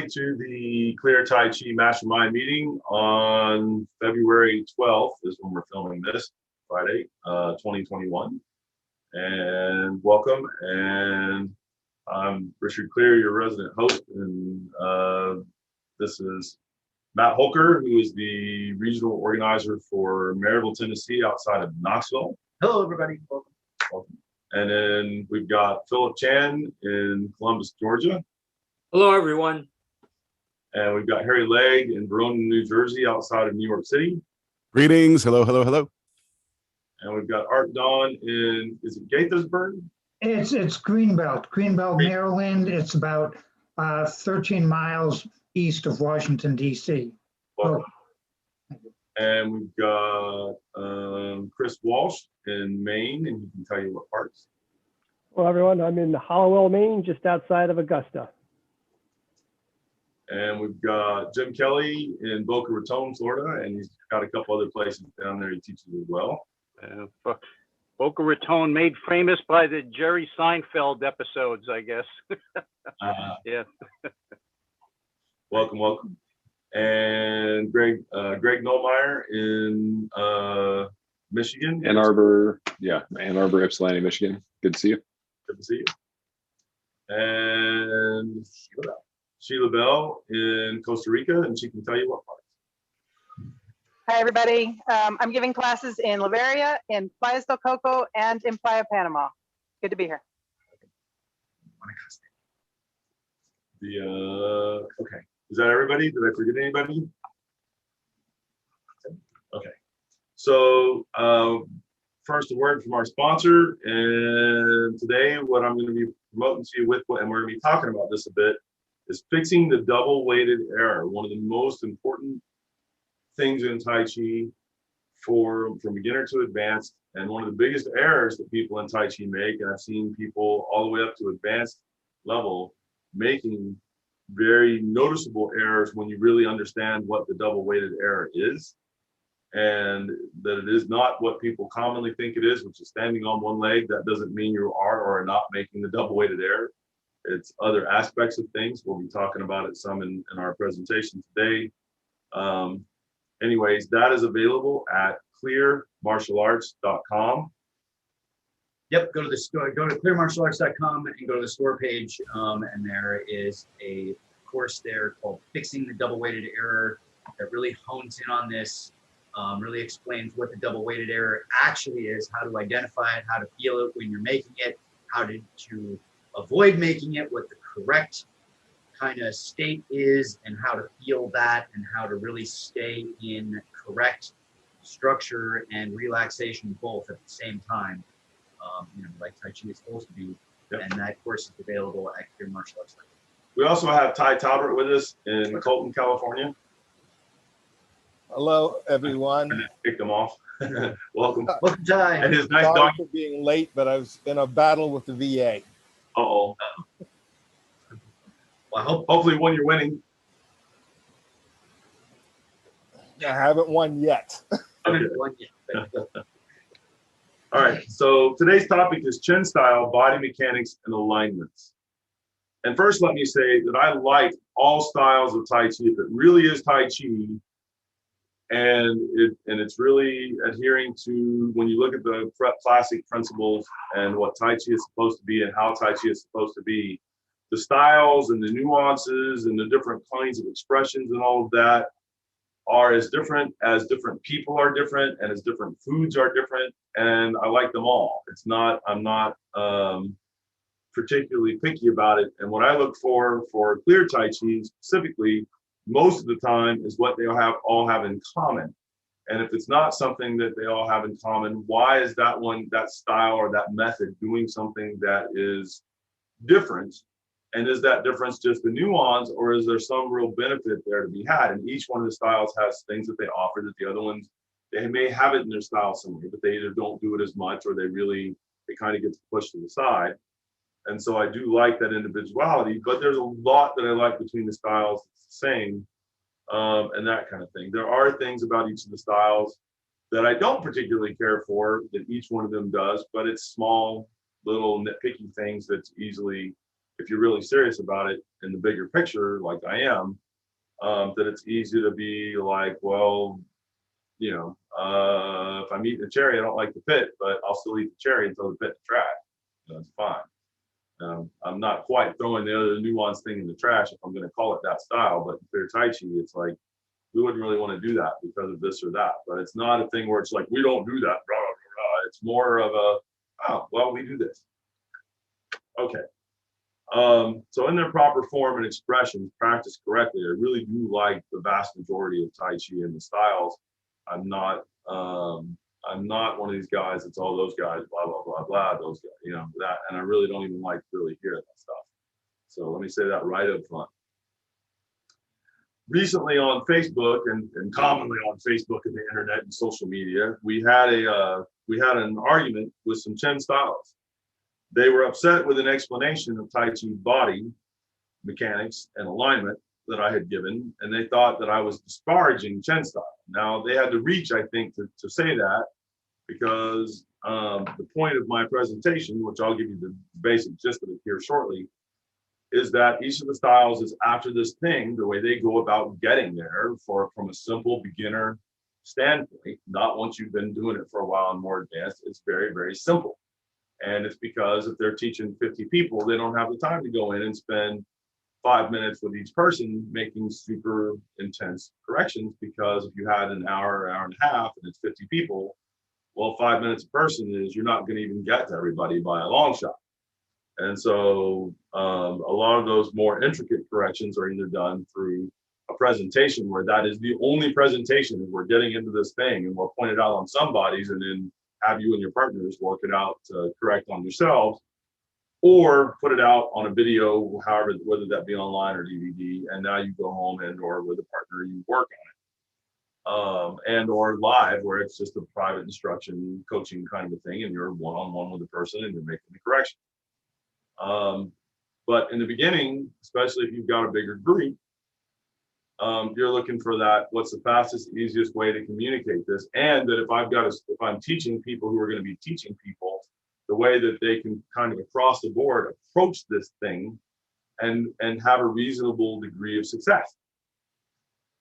everybody to the Clear Tai Chi Mastermind meeting on February 12th is when we're filming this, Friday, 2021. And welcome. And I'm Richard Clear, your resident host. And this is Matt Holker, who is the regional organizer for Maryville, Tennessee, outside of Knoxville. Hello, everybody. Welcome. Welcome. And then we've got Philip Chan in Columbus, Georgia. Hello, everyone. And we've got Harry Legg in Verona, New Jersey, outside of New York City. Greetings. Hello, hello, hello. And we've got Art Dawn in, is it Gaithersburg? It's Greenbelt, Maryland. It's about 13 miles east of Washington, D.C. Welcome. And we've got Chris Walsh in Maine, and he can tell you what parts. Well, everyone, I'm in Hollowell, Maine, just outside of Augusta. And we've got Jim Kelly in Boca Raton, Florida, and he's got a couple other places down there he teaches as well. Boca Raton, made famous by the Jerry Seinfeld episodes, I guess. Yeah. Welcome, welcome. And Greg Nollmeyer in Michigan. Ann Arbor, yeah, Ann Arbor, Ypsilanti, Michigan. Good to see you. Good to see you. And Sheila Bell in Costa Rica, and she can tell you what parts. Hi, everybody. I'm giving classes in Liberia, in Playas del Coco, and in Playa, Panama. Good to be here. Okay. Is that everybody? Did I forget anybody? Okay. So first, a word from our sponsor. And today, what I'm going to be promoting to you with, and we're going to be talking about this a bit, is fixing the double-weighted error. One of the most important things in Tai Chi from beginner to advanced, and one of the biggest errors that people in Tai Chi make, and I've seen people all the way up to advanced level making very noticeable errors when you really understand what the double-weighted error is, and that it is not what people commonly think it is, which is standing on one leg. That doesn't mean you are or are not making the double-weighted error. It's other aspects of things. We'll be talking about it some in our presentation today. Anyways, that is available at clearmartialarts.com. Yep, go to the store, go to clearmartialarts.com and go to the store page. And there is a course there called Fixing the Double-Weighted Error that really hones in on this, really explains what the double-weighted error actually is, how to identify it, how to feel it when you're making it, how to avoid making it, what the correct kind of state is, and how to feel that, and how to really stay in correct structure and relaxation both at the same time. Like Tai Chi is supposed to be. Yep. And that course is available at Clear Martial Arts. We also have Ty Talbert with us in Colton, California. Hello, everyone. I kicked them off. Welcome. Welcome, Ty. And his nice Sorry dog. for being late, but I was in a battle with the VA. Uh-oh. Well, Hopefully one you're winning. I haven't won yet. Okay. All right, so today's topic is Chen style, body mechanics, and alignments. And first, let me say that I like all styles of Tai Chi. If it really is Tai Chi, and it's really adhering to, when you look at the classic principles and what Tai Chi is supposed to be and how Tai Chi is supposed to be, the styles and the nuances and the different kinds of expressions and all of that are as different people are different, and as different foods are different, and I like them all. It's not, I'm not particularly picky about it. And what I look for clear Tai Chi specifically, most of the time, is what they all have in common. And if it's not something that they all have in common, why is that style or that method doing something that is different? And is that difference just a nuance, or is there some real benefit there to be had? And each one of the styles has things that they offer that the other ones, they may have it in their style somewhere, but they either don't do it as much, or they kind of get pushed to the side. And so I do like that individuality, but there's a lot that I like between the styles. It's the same, and that kind of thing. There are things about each of the styles that I don't particularly care for that each one of them does, but it's small, little nitpicky things that's easily, if you're really serious about it, in the bigger picture, like I am, that it's easy to be like, well, you know, if I'm eating a cherry, I don't like the pit, but I'll still eat the cherry and throw the pit in the trash. That's fine. I'm not quite throwing the other nuanced thing in the trash if I'm going to call it that style, but in clear Tai Chi, it's like, we wouldn't really want to do that because of this or that. But it's not a thing where it's like, we don't do that. Rah, rah, rah. It's more of a, oh, well, we do this. Okay. So in their proper form and expressions, practiced correctly, I really do like the vast majority of Tai Chi and the styles. I'm not one of these guys that's all those guys, blah, blah, blah, blah, those guys, you know, that, and I really don't even like to really hear that stuff. So let me say that right up front. Recently on Facebook and commonly on Facebook and the internet and social media, we had an argument with some Chen styles. They were upset with an explanation of Tai Chi body mechanics and alignment that I had given, and they thought that I was disparaging Chen style. Now they had to reach, I think, to say that, because the point of my presentation, which I'll give you the basic gist of it here shortly, is that each of the styles is after this thing, the way they go about getting there from a simple beginner standpoint, not once you've been doing it for a while and more advanced, it's very, very simple. And it's because if they're teaching 50 people, they don't have the time to go in and spend 5 minutes with each person making super intense corrections, because if you had an hour and a half and it's 50 people, well, 5 minutes a person is, you're not going to even get to everybody by a long shot. And so a lot of those more intricate corrections are either done through a presentation where that is the only presentation, and we're getting into this thing and we'll point it out on some bodies and then have you and your partners work it out to correct on yourselves, or put it out on a video, however, whether that be online or DVD, and now you go home and or with a partner you work on it, and or live where it's just a private instruction coaching kind of a thing, and you're one-on-one with the person and you're making the correction. But in the beginning, especially if you've got a bigger group, you're looking for that, what's the fastest, easiest way to communicate this, and that if I'm teaching people who are going to be teaching people, the way that they can kind of across the board approach this thing and have a reasonable degree of success.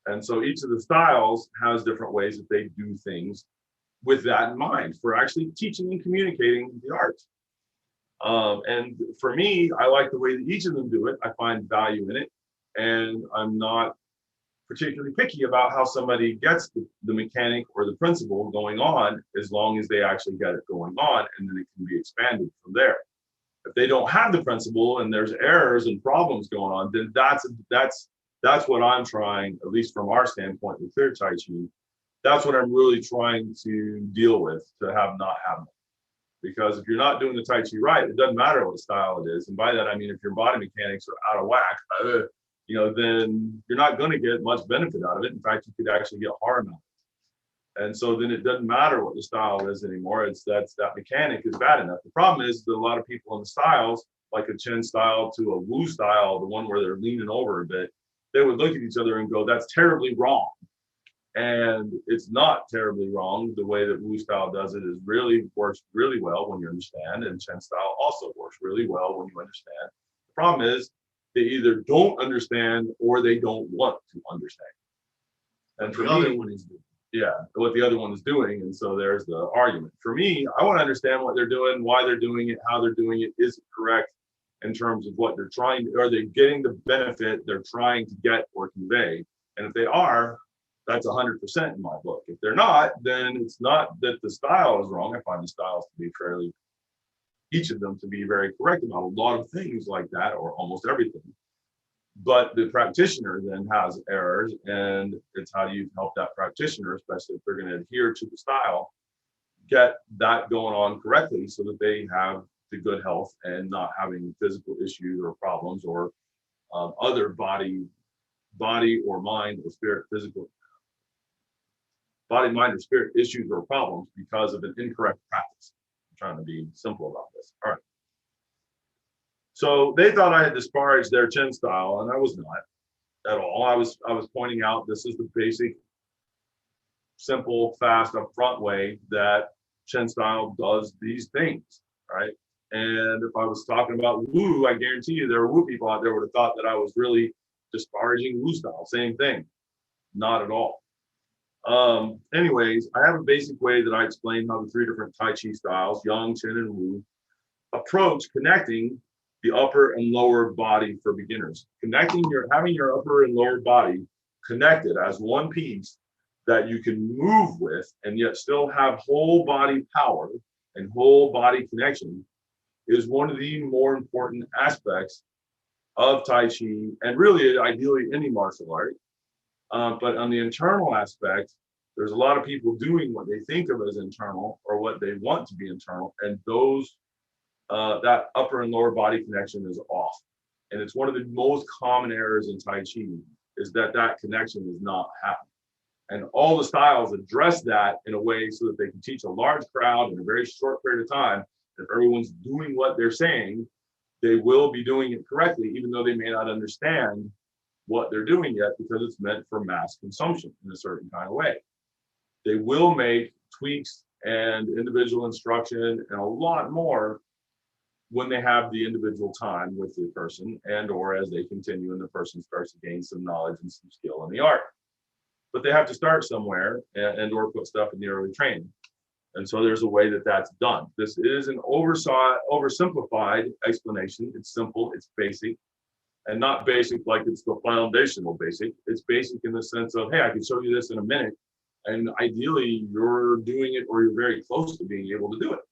And so each of the styles has different ways that they do things with that in mind for actually teaching and communicating the art. And for me, I like the way that each of them do it. I find value in it, and I'm not particularly picky about how somebody gets the mechanic or the principle going on, as long as they actually get it going on, and then it can be expanded from there. If they don't have the principle and there's errors and problems going on, then that's what I'm trying, at least from our standpoint with clear Tai Chi, that's what I'm really trying to deal with, to not have them. Because if you're not doing the Tai Chi right, it doesn't matter what style it is. And by that, I mean, if your body mechanics are out of whack, then you're not going to get much benefit out of it. In fact, you could actually get harm out of it. And so then it doesn't matter what the style is anymore. It's that mechanic is bad enough. The problem is that a lot of people in the styles, like a Chen style to a Wu style, the one where they're leaning over a bit, they would look at each other and go, that's terribly wrong. And it's not terribly wrong. The way that Wu style does it works really well when you understand, and Chen style also works really well when you understand. The problem is they either don't understand or they don't want to understand. And for me, what the other one is doing, and so there's the argument. For me, I want to understand what they're doing, why they're doing it, how they're doing it. Is it correct in terms of what they're trying to, are they getting the benefit they're trying to get or convey? And if they are, that's 100% in my book. If they're not, then it's not that the style is wrong. I find the styles to be each of them to be very correct about a lot of things like that, or almost everything. But the practitioner then has errors, and it's how do you help that practitioner, especially if they're going to adhere to the style, get that going on correctly so that they have the good health and not having physical issues or problems or other body or mind or spirit, physical body, mind, or spirit issues or problems because of an incorrect practice. I'm trying to be simple about this. All right. So they thought I had disparaged their Chen style, and I was not at all. I was pointing out this is the basic, simple, fast, upfront way that Chen style does these things, right? And if I was talking about Woo, I guarantee you there are Woo people out there would have thought that I was really disparaging Woo style. Same thing. Not at all. Anyways, I have a basic way that I explain how the 3 different Tai Chi styles, Yang, Chen, and Wu, approach connecting the upper and lower body for beginners. Having your upper and lower body connected as one piece that you can move with and yet still have whole body power and whole body connection is one of the more important aspects of Tai Chi, and really ideally any martial art. But on the internal aspect, there's a lot of people doing what they think of as internal or what they want to be internal, and that upper and lower body connection is off. And it's one of the most common errors in Tai Chi is that connection is not happening. And all the styles address that in a way so that they can teach a large crowd in a very short period of time. If everyone's doing what they're saying, they will be doing it correctly, even though they may not understand what they're doing yet, because it's meant for mass consumption in a certain kind of way. They will make tweaks and individual instruction and a lot more when they have the individual time with the person, and or as they continue and the person starts to gain some knowledge and some skill in the art. But they have to start somewhere and or put stuff in the early training. And so there's a way that that's done. This is an oversimplified explanation. It's simple, it's basic, and not basic like it's the foundational basic. It's basic in the sense of, hey, I can show you this in a minute, and ideally you're doing it or you're very close to being able to do it,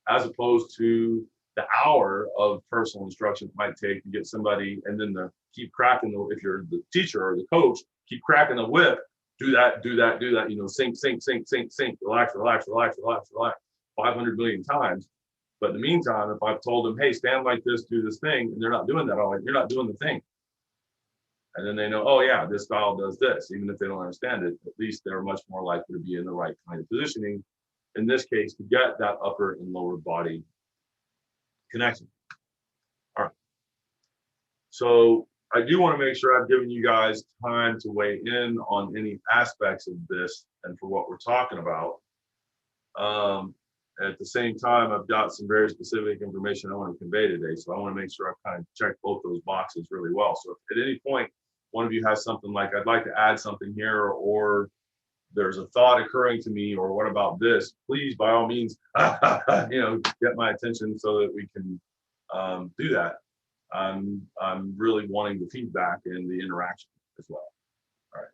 as opposed to the hour of personal instruction it might take to get somebody, and then keep cracking if you're the teacher or the coach, keep cracking the whip, do that, sink, relax, 500 million times. But in the meantime, if I've told them, hey, stand like this, do this thing, and they're not doing that, you're not doing the thing. And then they know, oh yeah, this style does this. Even if they don't understand it, at least they're much more likely to be in the right kind of positioning, in this case, to get that upper and lower body connection. All right. So I do want to make sure I've given you guys time to weigh in on any aspects of this and for what we're talking about. At the same time, I've got some very specific information I want to convey today. So I want to make sure I've kind of checked both those boxes really well. So if at any point, one of you has something like, I'd like to add something here, or there's a thought occurring to me, or what about this, please, by all means, get my attention so that we can do that. I'm really wanting the feedback and the interaction as well. All right.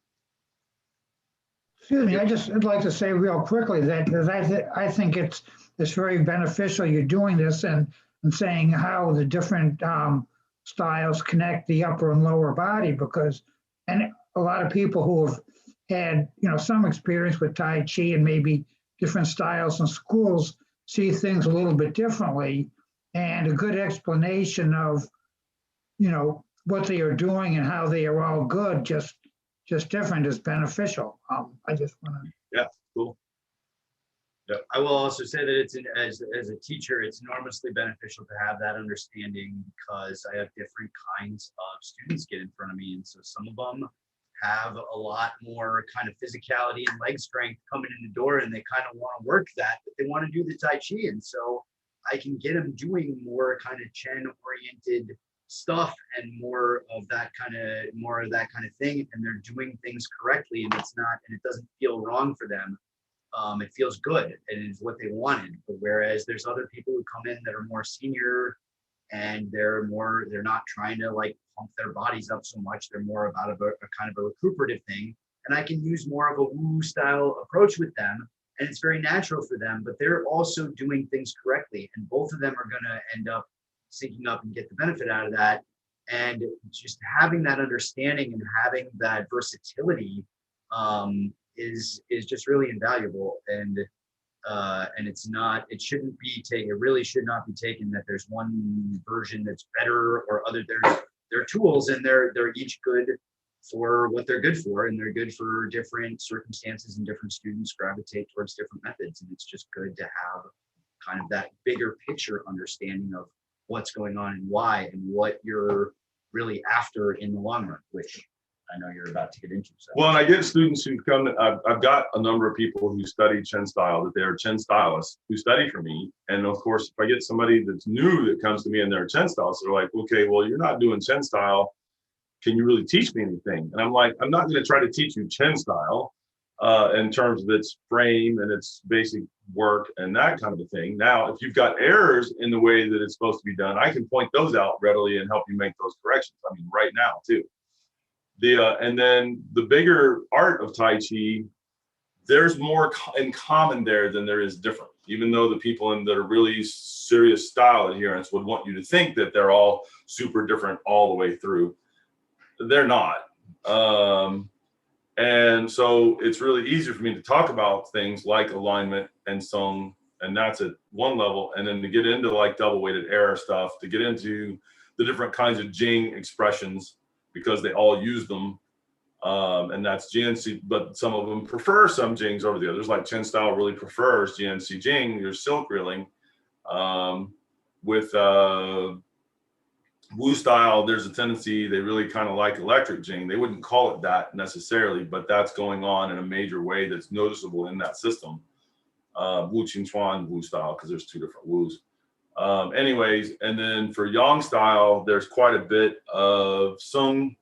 Excuse me, I'd like to say real quickly that because I think it's very beneficial you're doing this and saying how the different styles connect the upper and lower body, because and a lot of people who have had some experience with Tai Chi and maybe different styles in schools see things a little bit differently, and a good explanation of what they are doing and how they are all good, just different, is beneficial. I just want to. Yeah, cool. Yeah. I will also say that it's as a teacher, it's enormously beneficial to have that understanding, because I have different kinds of students get in front of me, and so some of them have a lot more kind of physicality and leg strength coming in the door, and they kind of want to work that, but they want to do the Tai Chi, and so I can get them doing more kind of Chen oriented stuff and more of that kind of thing, and they're doing things correctly, and it doesn't feel wrong for them. It feels good, and it's what they wanted. But whereas there's other people who come in that are more senior, and they're not trying to like pump their bodies up so much. They're more about a kind of a recuperative thing, and I can use more of a woo style approach with them, and it's very natural for them, but they're also doing things correctly, and both of them are going to end up syncing up and get the benefit out of that. And just having that understanding and having that versatility is just really invaluable. And it really should not be taken that there's one version that's better or other. They're tools, and they're each good for what they're good for, and they're good for different circumstances, and different students gravitate towards different methods. And it's just good to have kind of that bigger picture understanding of what's going on and why, and what you're really after in the long run, which I know you're about to get into. So. Well, and I get students who come, I've got a number of people who study Chen style, that they are Chen stylists who study for me. And of course, if I get somebody that's new that comes to me and they're Chen stylists, they're like, okay, well, you're not doing Chen style. Can you really teach me anything? And I'm like, I'm not going to try to teach you Chen style in terms of its frame and its basic work and that kind of a thing. Now, if you've got errors in the way that it's supposed to be done, I can point those out readily and help you make those corrections. I mean, right now too. And then the bigger art of Tai Chi, there's more in common there than there is different. Even though the people that are really serious style adherents would want you to think that they're all super different all the way through, they're not. And so it's really easy for me to talk about things like alignment and song, and that's at one level. And then to get into like double weighted error stuff, to get into the different kinds of Jing expressions, because they all use them. And that's GNC, but some of them prefer some Jings over the others. Like Chen style really prefers GNC Jing, your silk reeling. With Wu style, there's a tendency, they really kind of like electric Jing. They wouldn't call it that necessarily, but that's going on in a major way that's noticeable in that system. Wu Qing Chuan, Wu style, because there's two different Wus. Anyways, and then for Yang style, there's quite a bit of Sung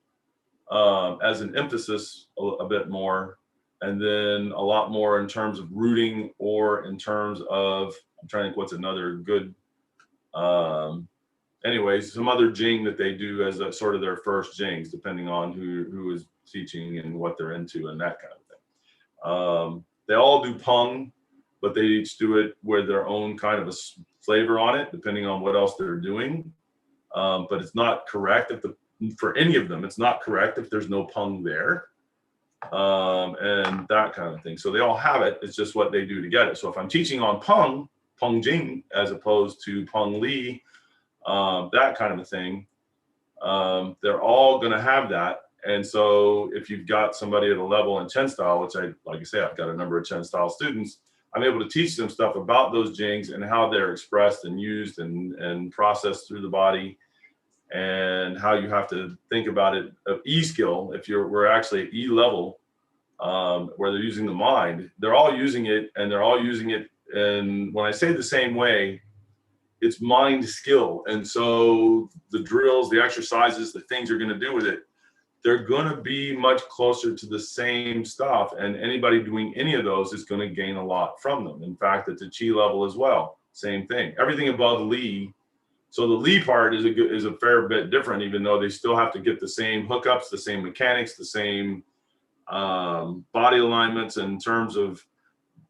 as an emphasis a bit more, and then a lot more in terms of rooting or in terms of, I'm trying to think what's another good, anyways, some other Jing that they do as a sort of their first Jings, depending on who is teaching and what they're into and that kind of thing. They all do Peng, but they each do it with their own kind of a flavor on it, depending on what else they're doing. But it's not correct for any of them, it's not correct if there's no Peng there, and that kind of thing. So they all have it, it's just what they do to get it. So if I'm teaching on Peng Jing, as opposed to Peng Li, that kind of a thing, they're all going to have that. And so if you've got somebody at a level in Chen style, which like I say, I've got a number of Chen style students, I'm able to teach them stuff about those Jings and how they're expressed and used and processed through the body, and how you have to think about it of E skill. If we're actually at E level, where they're using the mind, they're all using it, and they're all using it. And when I say the same way, it's mind skill. And so the drills, the exercises, the things you're going to do with it, they're going to be much closer to the same stuff. And anybody doing any of those is going to gain a lot from them. In fact, at the Qi level as well, same thing. Everything above Li. So the Li part is a fair bit different, even though they still have to get the same hookups, the same mechanics, the same body alignments in terms of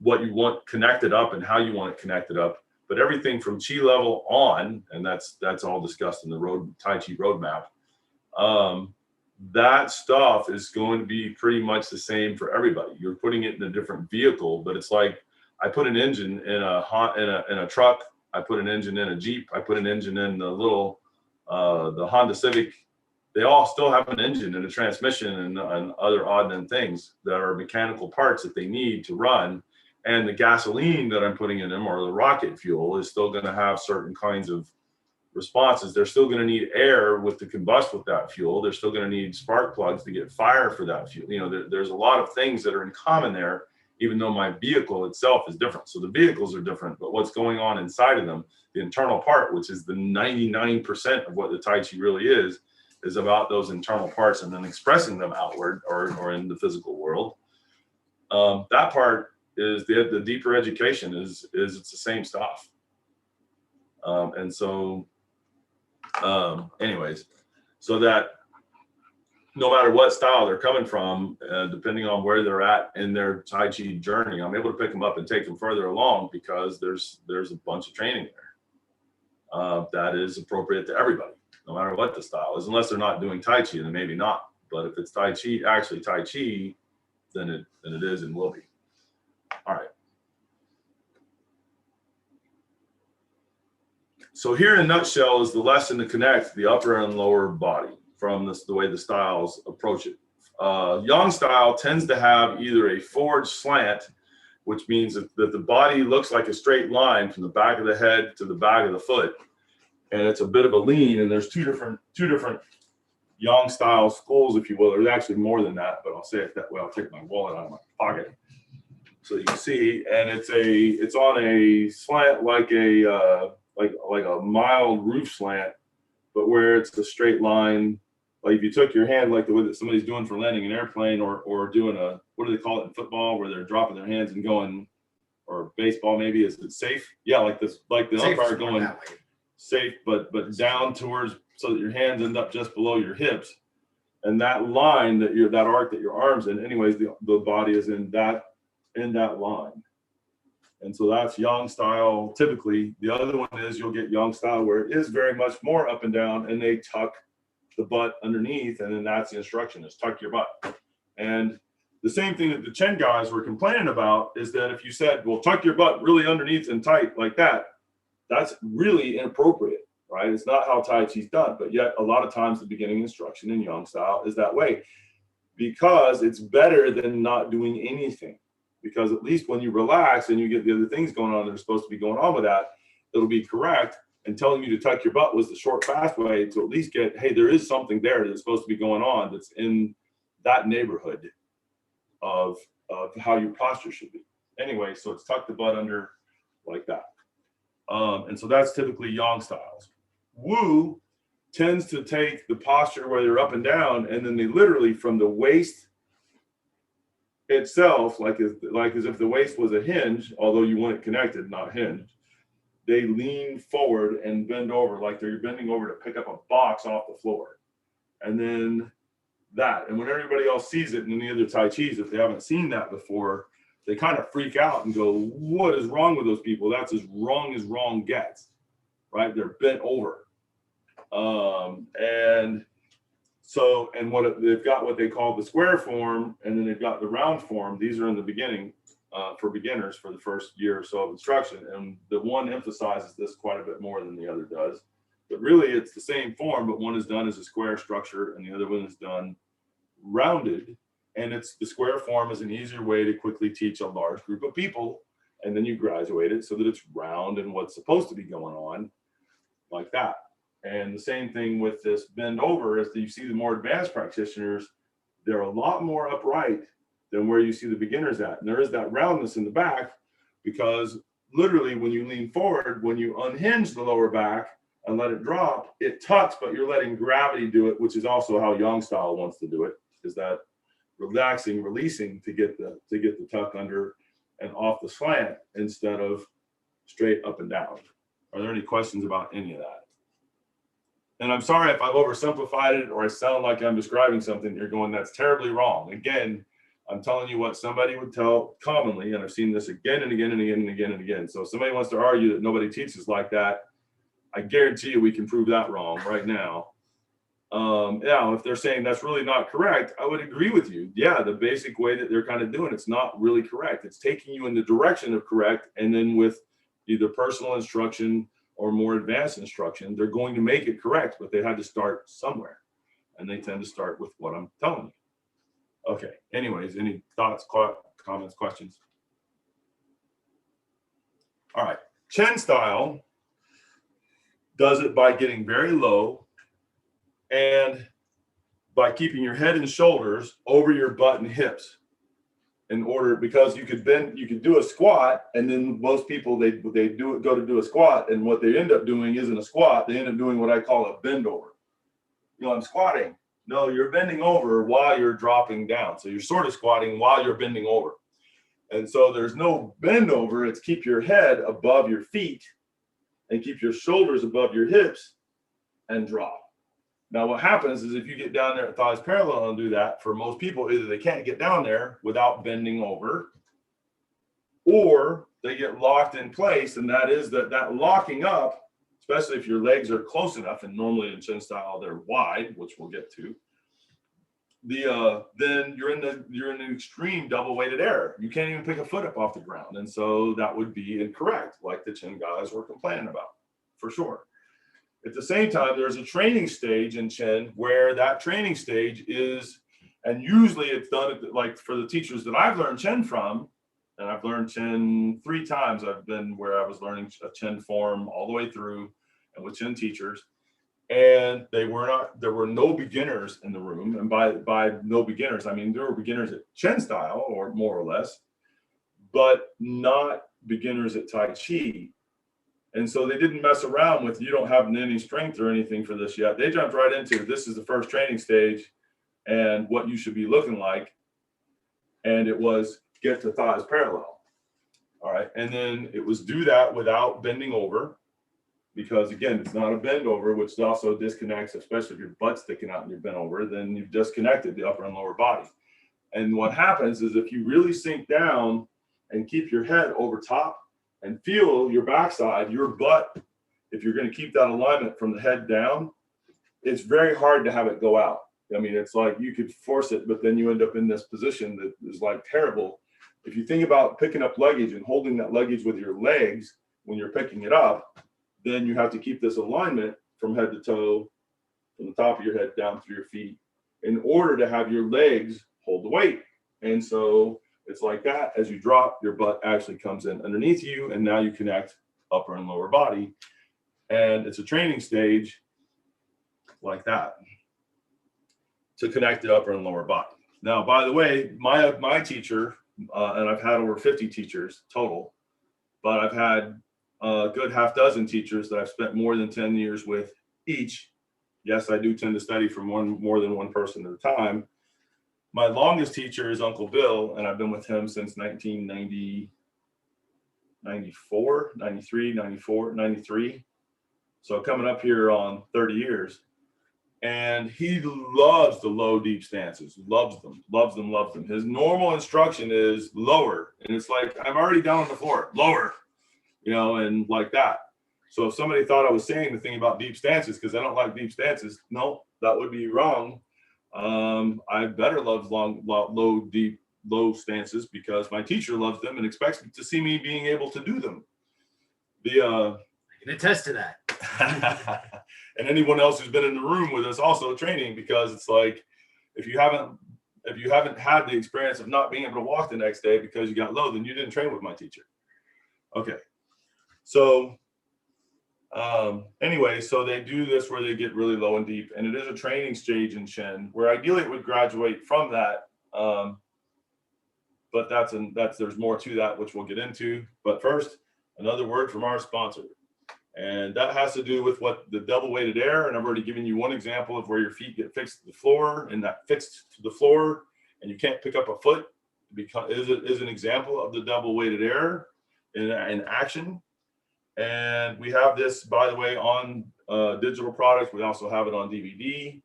what you want connected up and how you want it connected up. But everything from Qi level on, and that's all discussed in the Tai Chi roadmap, that stuff is going to be pretty much the same for everybody. You're putting it in a different vehicle, but it's like I put an engine in a truck. I put an engine in a Jeep. I put an engine in the Honda Civic. They all still have an engine and a transmission and other odd and things that are mechanical parts that they need to run. And the gasoline that I'm putting in them, or the rocket fuel, is still going to have certain kinds of responses. They're still going to need air to combust with that fuel. They're still going to need spark plugs to get fire for that fuel. You know, there's a lot of things that are in common there, even though my vehicle itself is different. So the vehicles are different, but what's going on inside of them, the internal part, which is the 99% of what the Tai Chi really is about those internal parts and then expressing them outward or in the physical world. That part is the deeper education is it's the same stuff. And so anyways, so that no matter what style they're coming from, depending on where they're at in their Tai Chi journey, I'm able to pick them up and take them further along, because there's a bunch of training there that is appropriate to everybody, no matter what the style is, unless they're not doing Tai Chi, then maybe not. But if it's Tai Chi, actually Tai Chi, then it is and will be. All right. So here in a nutshell is the lesson to connect the upper and lower body from the way the styles approach it. Yang style tends to have either a forward slant, which means that the body looks like a straight line from the back of the head to the back of the foot, and it's a bit of a lean. And there's two different Yang style schools, if you will. There's actually more than that, but I'll say it that way. I'll take my wallet out of my pocket so you can see. And it's on a slant like a like a mild roof slant, but where it's a straight line. Like if you took your hand like the way that somebody's doing for landing an airplane, or doing a, what do they call it in football, where they're dropping their hands and going, or baseball maybe, is it safe? Yeah, like this, like the Safe umpire is more going that way. safe, but down towards, so that your hands end up just below your hips. And that line that that arc that your arms in, anyways, the body is in that line. And so that's Yang style typically. The other one is you'll get Yang style where it is very much more up and down, and they tuck the butt underneath, and then that's the instruction, is tuck your butt. And the same thing that the Chen guys were complaining about is that if you said, well, tuck your butt really underneath and tight like that, that's really inappropriate, right? It's not how Tai Chi's done, but yet a lot of times the beginning instruction in Yang style is that way, because it's better than not doing anything. Because at least when you relax and you get the other things going on that are supposed to be going on with that, it'll be correct. And telling you to tuck your butt was the short, fast way to at least get, hey, there is something there that's supposed to be going on that's in that neighborhood of how your posture should be. Anyway, so it's tuck the butt under like that. And so that's typically Yang styles. Wu tends to take the posture where they're up and down, and then they literally from the waist itself, like as if the waist was a hinge, although you want it connected, not hinged, they lean forward and bend over like they're bending over to pick up a box off the floor. And then that, and when everybody else sees it in any other Tai Chis, if they haven't seen that before, they kind of freak out and go, what is wrong with those people? That's as wrong gets, right? They're bent over. And so, and they've got what they call the square form, and then they've got the round form. These are in the beginning for beginners for the first year or so of instruction. And the one emphasizes this quite a bit more than the other does. But really, it's the same form, but one is done as a square structure, and the other one is done rounded. And it's the square form is an easier way to quickly teach a large group of people. And then you graduate it so that it's round and what's supposed to be going on like that. And the same thing with this bend over is that you see the more advanced practitioners, they're a lot more upright than where you see the beginners at. And there is that roundness in the back, because literally when you lean forward, when you unhinge the lower back and let it drop, it tucks, but you're letting gravity do it, which is also how Yang style wants to do it, is that relaxing, releasing to get the tuck under and off the slant instead of straight up and down. Are there any questions about any of that? And I'm sorry if I've oversimplified it or I sound like I'm describing something. You're going, that's terribly wrong. Again, I'm telling you what somebody would tell commonly, and I've seen this again and again and again and again and again. So if somebody wants to argue that nobody teaches like that, I guarantee you we can prove that wrong right now. Now, if they're saying that's really not correct, I would agree with you. Yeah, the basic way that they're kind of doing it's not really correct. It's taking you in the direction of correct, and then with either personal instruction or more advanced instruction, they're going to make it correct, but they had to start somewhere. And they tend to start with what I'm telling you. Okay, anyways, any thoughts, comments, questions? All right, Chen style does it by getting very low and by keeping your head and shoulders over your butt and hips. In order, because you could do a squat, and then most people go to do a squat, and what they end up doing isn't a squat. They end up doing what I call a bend over. You know, I'm squatting. No, you're bending over while you're dropping down. So you're sort of squatting while you're bending over. And so there's no bend over. It's keep your head above your feet and keep your shoulders above your hips and drop. Now, what happens is if you get down there at thighs parallel and do that, for most people, either they can't get down there without bending over, or they get locked in place. And that is that locking up, especially if your legs are close enough, and normally in Chen style, they're wide, which we'll get to, then you're in an extreme double weighted error. You can't even pick a foot up off the ground. And so that would be incorrect, like the Chen guys were complaining about, for sure. At the same time, there's a training stage in Chen where that training stage is, and usually it's done at like for the teachers that I've learned Chen from, and I've learned Chen 3 times. I've been where I was learning a Chen form all the way through and with Chen teachers. And there were no beginners in the room. And by no beginners, I mean, there were beginners at Chen style, or more or less, but not beginners at Tai Chi. And so they didn't mess around with, you don't have any strength or anything for this yet. They jumped right into, this is the first training stage and what you should be looking like. And it was get to thighs parallel. All right. And then it was do that without bending over, because again, it's not a bend over, which also disconnects, especially if your butt's sticking out and you're bent over, then you've disconnected the upper and lower body. And what happens is if you really sink down and keep your head over top and feel your backside, your butt, if you're going to keep that alignment from the head down, it's very hard to have it go out. I mean, it's like you could force it, but then you end up in this position that is like terrible. If you think about picking up luggage and holding that luggage with your legs when you're picking it up, then you have to keep this alignment from head to toe, from the top of your head down through your feet, in order to have your legs hold the weight. And so it's like that. As you drop, your butt actually comes in underneath you, and now you connect upper and lower body. And it's a training stage like that to connect the upper and lower body. Now, by the way, my teacher, and I've had over 50 teachers total, but I've had a good half dozen teachers that I've spent more than 10 years with each. Yes, I do tend to study from more than one person at a time. My longest teacher is Uncle Bill, and I've been with him since 1994, 93, 94, 93. So coming up here on 30 years. And he loves the low, deep stances, loves them. His normal instruction is lower. And it's like, I'm already down on the floor, lower, and like that. So if somebody thought I was saying the thing about deep stances, because I don't like deep stances, no, that would be wrong. I better love low, deep, low stances, because my teacher loves them and expects to see me being able to do them. I can attest to that. And anyone else who's been in the room with us also training, because it's like, if you haven't had the experience of not being able to walk the next day because you got low, then you didn't train with my teacher. Okay. So anyway, so they do this where they get really low and deep, and it is a training stage in Chen, where ideally it would graduate from that. But there's more to that, which we'll get into. But first, another word from our sponsor. And that has to do with what the double weighted air. And I've already given you one example of where your feet get fixed to the floor, and that fixed to the floor, and you can't pick up a foot, because is an example of the double weighted air in action. And we have this, by the way, on digital products. We also have it on DVD.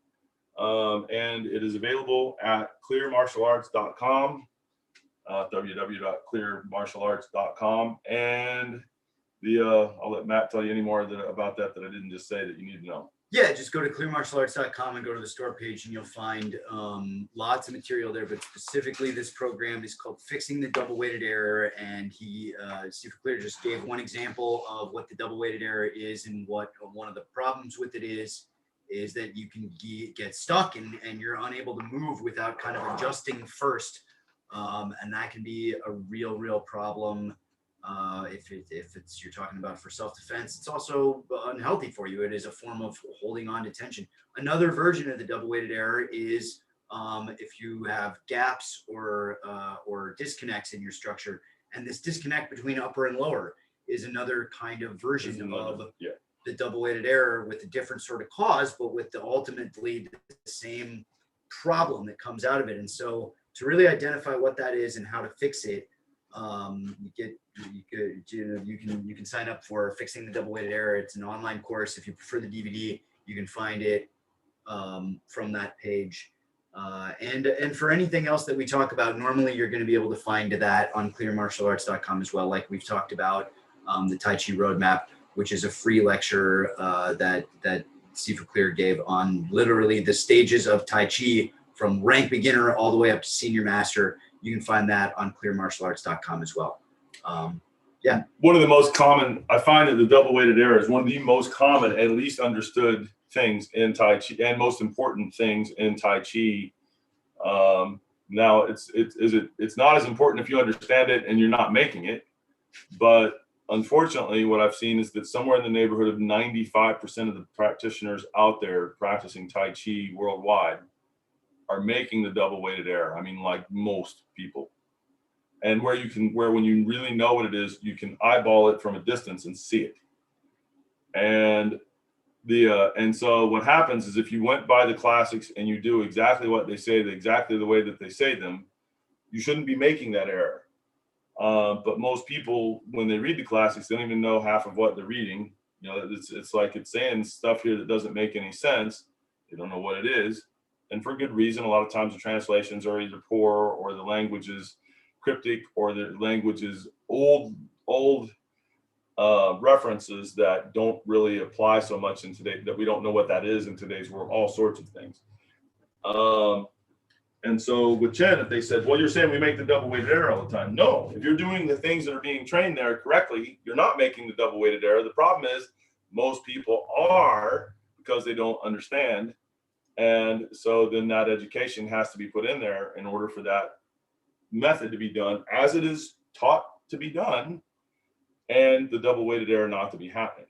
And it is available at clearmartialarts.com, www.clearmartialarts.com. And I'll let Matt tell you any more about that I didn't just say that you need to know. Yeah, just go to clearmartialarts.com and go to the store page, and you'll find lots of material there. But specifically, this program is called Fixing the Double Weighted Error. And Steve Clear just gave one example of what the double weighted error is, and what one of the problems with it is that you can get stuck and you're unable to move without kind of adjusting first. And that can be a real problem. If it's you're talking about for self-defense, it's also unhealthy for you. It is a form of holding on to tension. Another version of the double weighted error is if you have gaps or disconnects in your structure, and this disconnect between upper and lower is another kind of version of the double weighted error, with a different sort of cause, but with ultimately the same problem that comes out of it. And so to really identify what that is and how to fix it, you can sign up for Fixing the Double Weighted Error. It's an online course. If you prefer the DVD, you can find it from that page. And for anything else that we talk about, normally you're going to be able to find that on clearmartialarts.com as well. Like we've talked about the Tai Chi Roadmap, which is a free lecture that Steve Clear gave on literally the stages of Tai Chi from rank beginner all the way up to senior master. You can find that on clearmartialarts.com as well. Yeah. One of the most common, I find that the double weighted error is one of the most common and least understood things in Tai Chi, and most important things in Tai Chi. Now it's not as important if you understand it and you're not making it, but unfortunately, what I've seen is that somewhere in the neighborhood of 95% of the practitioners out there practicing Tai Chi worldwide are making the double weighted error. I mean, like most people. And where when you really know what it is, you can eyeball it from a distance and see it. And so what happens is if you went by the classics and you do exactly what they say, exactly the way that they say them, you shouldn't be making that error. But most people, when they read the classics, they don't even know half of what they're reading. You know, it's like it's saying stuff here that doesn't make any sense. They don't know what it is. And for good reason. A lot of times the translations are either poor, or the language is cryptic, or the language is old references that don't really apply so much in today, that we don't know what that is in today's world, all sorts of things. And so with Chen, if they said, well, you're saying we make the double weighted error all the time. No, if you're doing the things that are being trained there correctly, you're not making the double weighted error. The problem is most people are, because they don't understand. And so then that education has to be put in there in order for that method to be done as it is taught to be done, and the double weighted error not to be happening.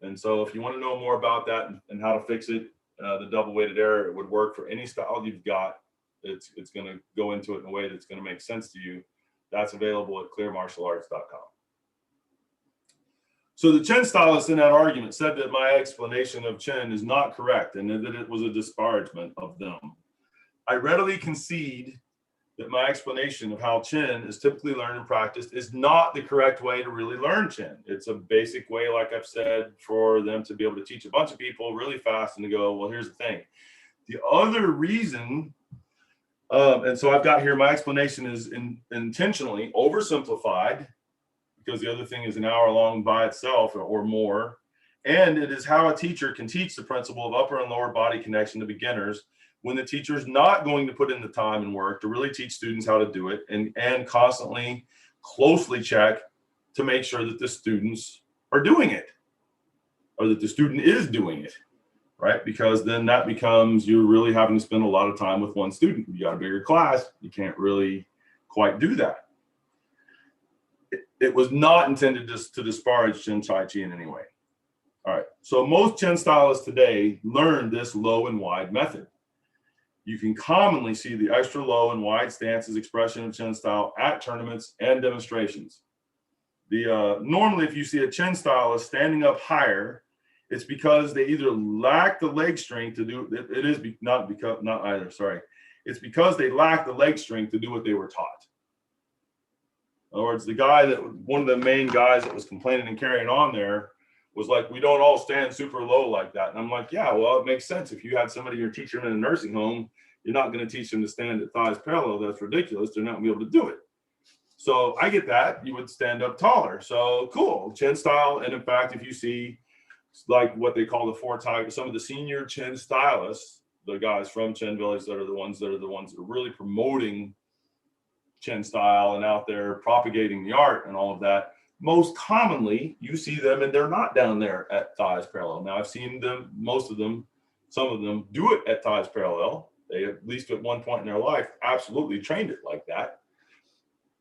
And so if you want to know more about that and how to fix it, the double weighted error, it would work for any style you've got. It's going to go into it in a way that's going to make sense to you. That's available at clearmartialarts.com. So the Chen stylist in that argument said that my explanation of Chen is not correct and that it was a disparagement of them. I readily concede that my explanation of how Chen is typically learned and practiced is not the correct way to really learn Chen. It's a basic way, like I've said, for them to be able to teach a bunch of people really fast and to go, well, here's the thing. The other reason, and so I've got here, my explanation is intentionally oversimplified, because the other thing is an hour long by itself or more. And it is how a teacher can teach the principle of upper and lower body connection to beginners when the teacher is not going to put in the time and work to really teach students how to do it, and constantly closely check to make sure that the students are doing it, or that the student is doing it, right? Because then that becomes, you're really having to spend a lot of time with one student. You got a bigger class, you can't really quite do that. It was not intended to disparage Chen Tai Chi in any way. All right, so most Chen stylists today learn this low and wide method. You can commonly see the extra low and wide stances expression of Chen style at tournaments and demonstrations. Normally, if you see a Chen stylist standing up higher, it's because they either lack the leg strength to do it. It is not either. Sorry, it's because they lack the leg strength to do what they were taught. In other words, one of the main guys that was complaining and carrying on there was like, we don't all stand super low like that. And I'm like, yeah, well, it makes sense. If you had somebody you're teaching in a nursing home, you're not going to teach them to stand at thighs parallel. That's ridiculous. They're not going to be able to do it. So I get that. You would stand up taller. So cool. Chen style. And in fact, if you see like what they call the four tigers, some of the senior Chen stylists, the guys from Chen Village that are the ones that are really promoting Chen style and out there propagating the art and all of that, most commonly you see them and they're not down there at thighs parallel. Now I've seen them, some of them do it at thighs parallel. They, at least at one point in their life, absolutely trained it like that.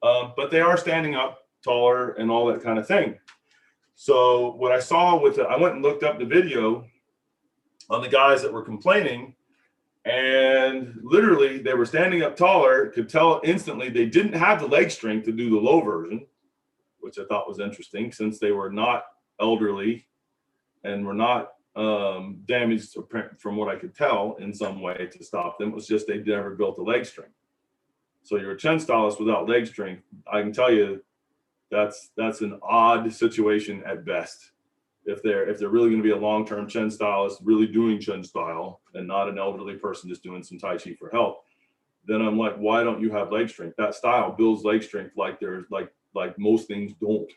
But they are standing up taller and all that kind of thing. So what I saw I went and looked up the video on the guys that were complaining, and literally they were standing up taller, could tell instantly they didn't have the leg strength to do the low version, which I thought was interesting since they were not elderly and were not damaged from what I could tell in some way to stop them. It was just they never built the leg strength. So you're a Chen stylist without leg strength. I can tell you that's an odd situation at best. If they're really going to be a long-term Chen stylist, really doing Chen style, and not an elderly person just doing some Tai Chi for help, then I'm like, why don't you have leg strength? That style builds leg strength like most things don't.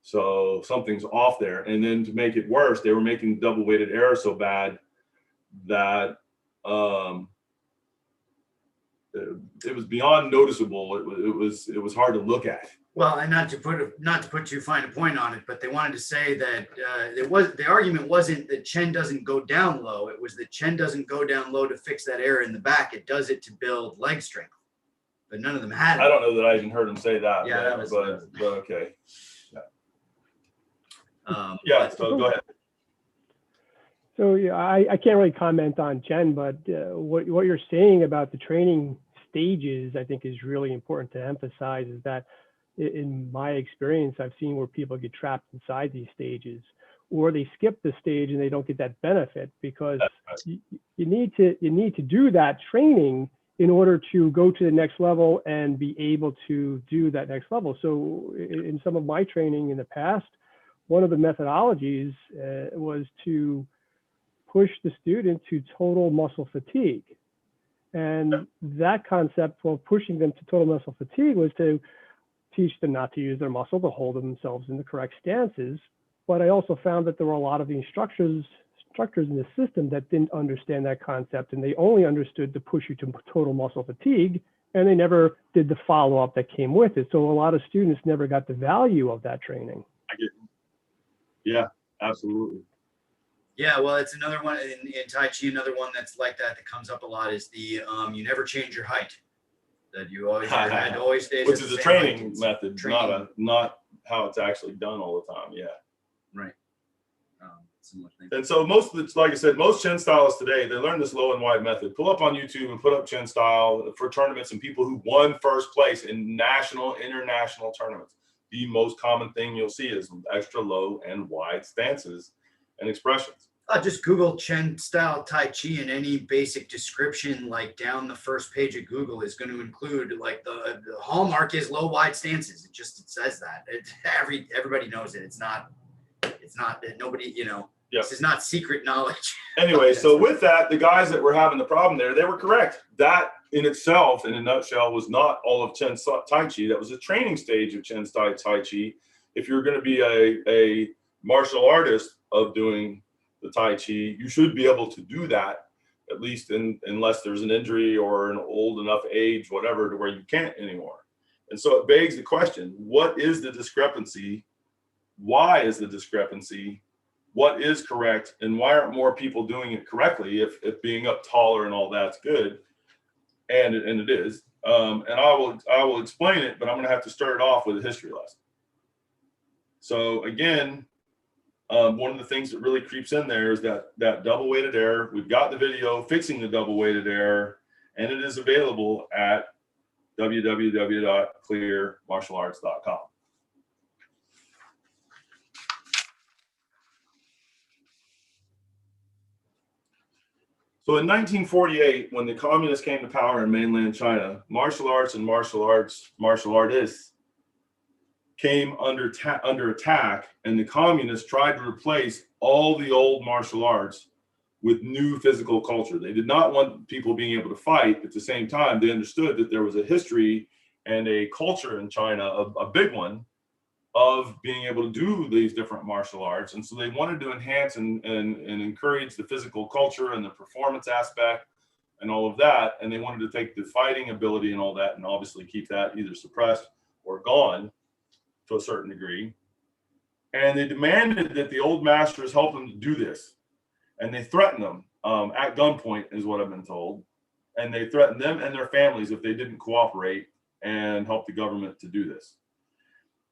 So something's off there. And then to make it worse, they were making double weighted error so bad that it was beyond noticeable. It was hard to look at. Well, and not to put too fine a point on it, but they wanted to say that the argument wasn't that Chen doesn't go down low. It was that Chen doesn't go down low to fix that error in the back. It does it to build leg strength. but none of them had it. I don't know that I even heard him say that. Yeah, that was- but okay. Yeah. So go ahead. So yeah, I can't really comment on Chen, but what you're saying about the training stages, I think is really important to emphasize, is that in my experience, I've seen where people get trapped inside these stages, or they skip the stage and they don't get that benefit because you need to do that training in order to go to the next level and be able to do that next level. So in some of my training in the past, one of the methodologies was to push the student to total muscle fatigue. And that concept for pushing them to total muscle fatigue was to teach them not to use their muscle, to hold themselves in the correct stances. But I also found that there were a lot of the instructors in the system that didn't understand that concept, and they only understood to push you to total muscle fatigue, and they never did the follow-up that came with it. So a lot of students never got the value of that training. I get. Yeah, absolutely. Yeah, well, it's another one in Tai Chi. Another one that's like that comes up a lot is the you never change your height. That you always your head always stays. Which at is the a same height. training It's method, training. not how it's actually done all the time. Yeah. Right. Similar thing. And so most of the, like I said, most Chen stylists today, they learn this low and wide method. Pull up on YouTube and put up Chen style for tournaments and people who won first place in national, international tournaments. The most common thing you'll see is extra low and wide stances and expressions. Just Google Chen Style Tai Chi, and any basic description, like down the first page of Google, is going to include like the hallmark is low wide stances. It says that. Everybody knows it. It's not nobody, Yep. This is not secret knowledge. Anyway, so with that, the guys that were having the problem there, they were correct. That in itself, in a nutshell, was not all of Chen Tai Chi. That was a training stage of Chen Style Tai Chi. If you're going to be a martial artist of doing the Tai Chi, you should be able to do that, at least unless there's an injury or an old enough age, whatever, to where you can't anymore. And so it begs the question, what is the discrepancy? Why is the discrepancy? What is correct? And why aren't more people doing it correctly if being up taller and all that's good? And it is. And I will explain it, but I'm going to have to start it off with a history lesson. So again, one of the things that really creeps in there is that double weighted error. We've got the video fixing the double weighted error, and it is available at www.clearmartialarts.com. So in 1948, when the communists came to power in mainland China, martial arts and martial artists came under attack, and the communists tried to replace all the old martial arts with new physical culture. They did not want people being able to fight. At the same time, they understood that there was a history and a culture in China, a big one, of being able to do these different martial arts. And so they wanted to enhance and encourage the physical culture and the performance aspect and all of that. And they wanted to take the fighting ability and all that and obviously keep that either suppressed or gone to a certain degree. And they demanded that the old masters help them to do this. And they threatened them at gunpoint, is what I've been told. And they threatened them and their families if they didn't cooperate and help the government to do this.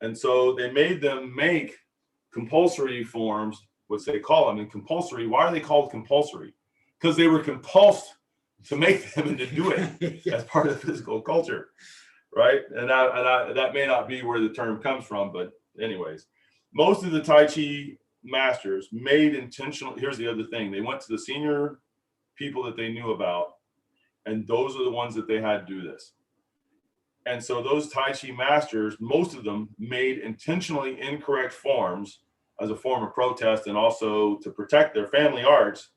And so they made them make compulsory forms, what they call them, and compulsory. Why are they called compulsory? Because they were compulsed to make them and to do it as part of the physical culture, right? And that may not be where the term comes from, but anyways, most of the Tai Chi masters made intentional. Here's the other thing. They went to the senior people that they knew about, and those are the ones that they had do this. And so those Tai Chi masters, most of them made intentionally incorrect forms as a form of protest and also to protect their family arts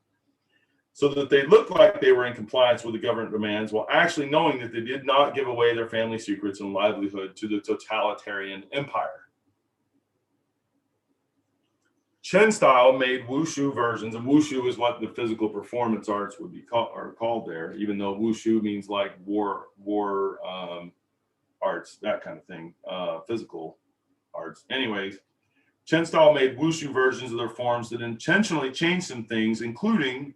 so that they looked like they were in compliance with the government demands while actually knowing that they did not give away their family secrets and livelihood to the totalitarian empire. Chen style made wushu versions, and wushu is what the physical performance arts would be called there, even though wushu means like war arts, that kind of thing, physical arts. Anyways, Chen style made wushu versions of their forms that intentionally changed some things, including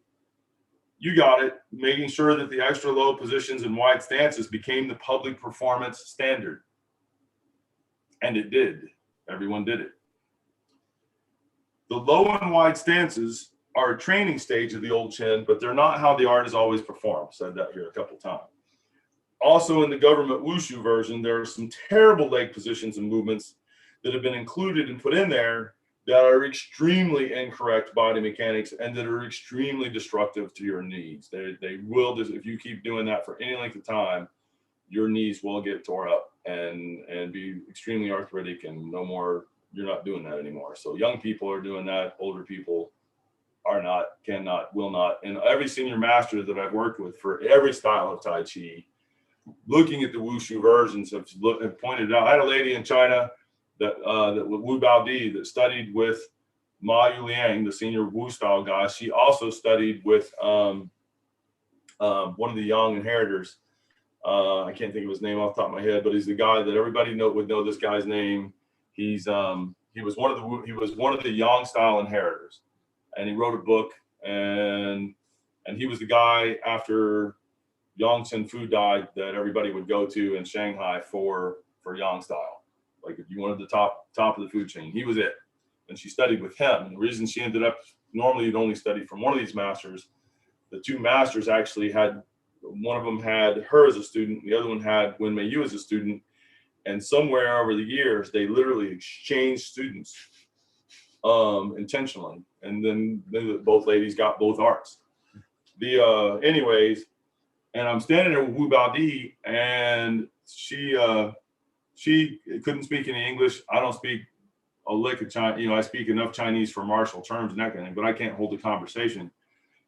you got it, making sure that the extra low positions and wide stances became the public performance standard. And it did. Everyone did it. The low and wide stances are a training stage of the old Chen, but they're not how the art is always performed. Said that here a couple times. Also in the government wushu version, there are some terrible leg positions and movements that have been included and put in there that are extremely incorrect body mechanics and that are extremely destructive to your knees. They will, if you keep doing that for any length of time, your knees will get tore up and be extremely arthritic, and no more, you're not doing that anymore. So young people are doing that, older people are not, cannot, will not. And every senior master that I've worked with for every style of Tai Chi, looking at the wushu versions, have pointed out. I had a lady in China that Wu Bao Di that studied with Ma Yuliang, the senior Wu style guy. She also studied with one of the Yang inheritors. I can't think of his name off the top of my head, but he's the guy that everybody would know this guy's name. He was one of the Yang style inheritors, and he wrote a book, and he was the guy after Yang Chen Fu died that everybody would go to in Shanghai for Yang style. Like if you wanted the top of the food chain, he was it. And she studied with him. And the reason she ended up, normally you'd only study from one of these masters. The two masters actually had, one of them had her as a student, the other one had Wen Mei Yu as a student. And somewhere over the years, they literally exchanged students intentionally. And then both ladies got both arts. Anyways, and I'm standing there with Wu Bao Di, and she couldn't speak any English. I don't speak a lick of Chinese. I speak enough Chinese for martial terms and that kind of thing, but I can't hold a conversation.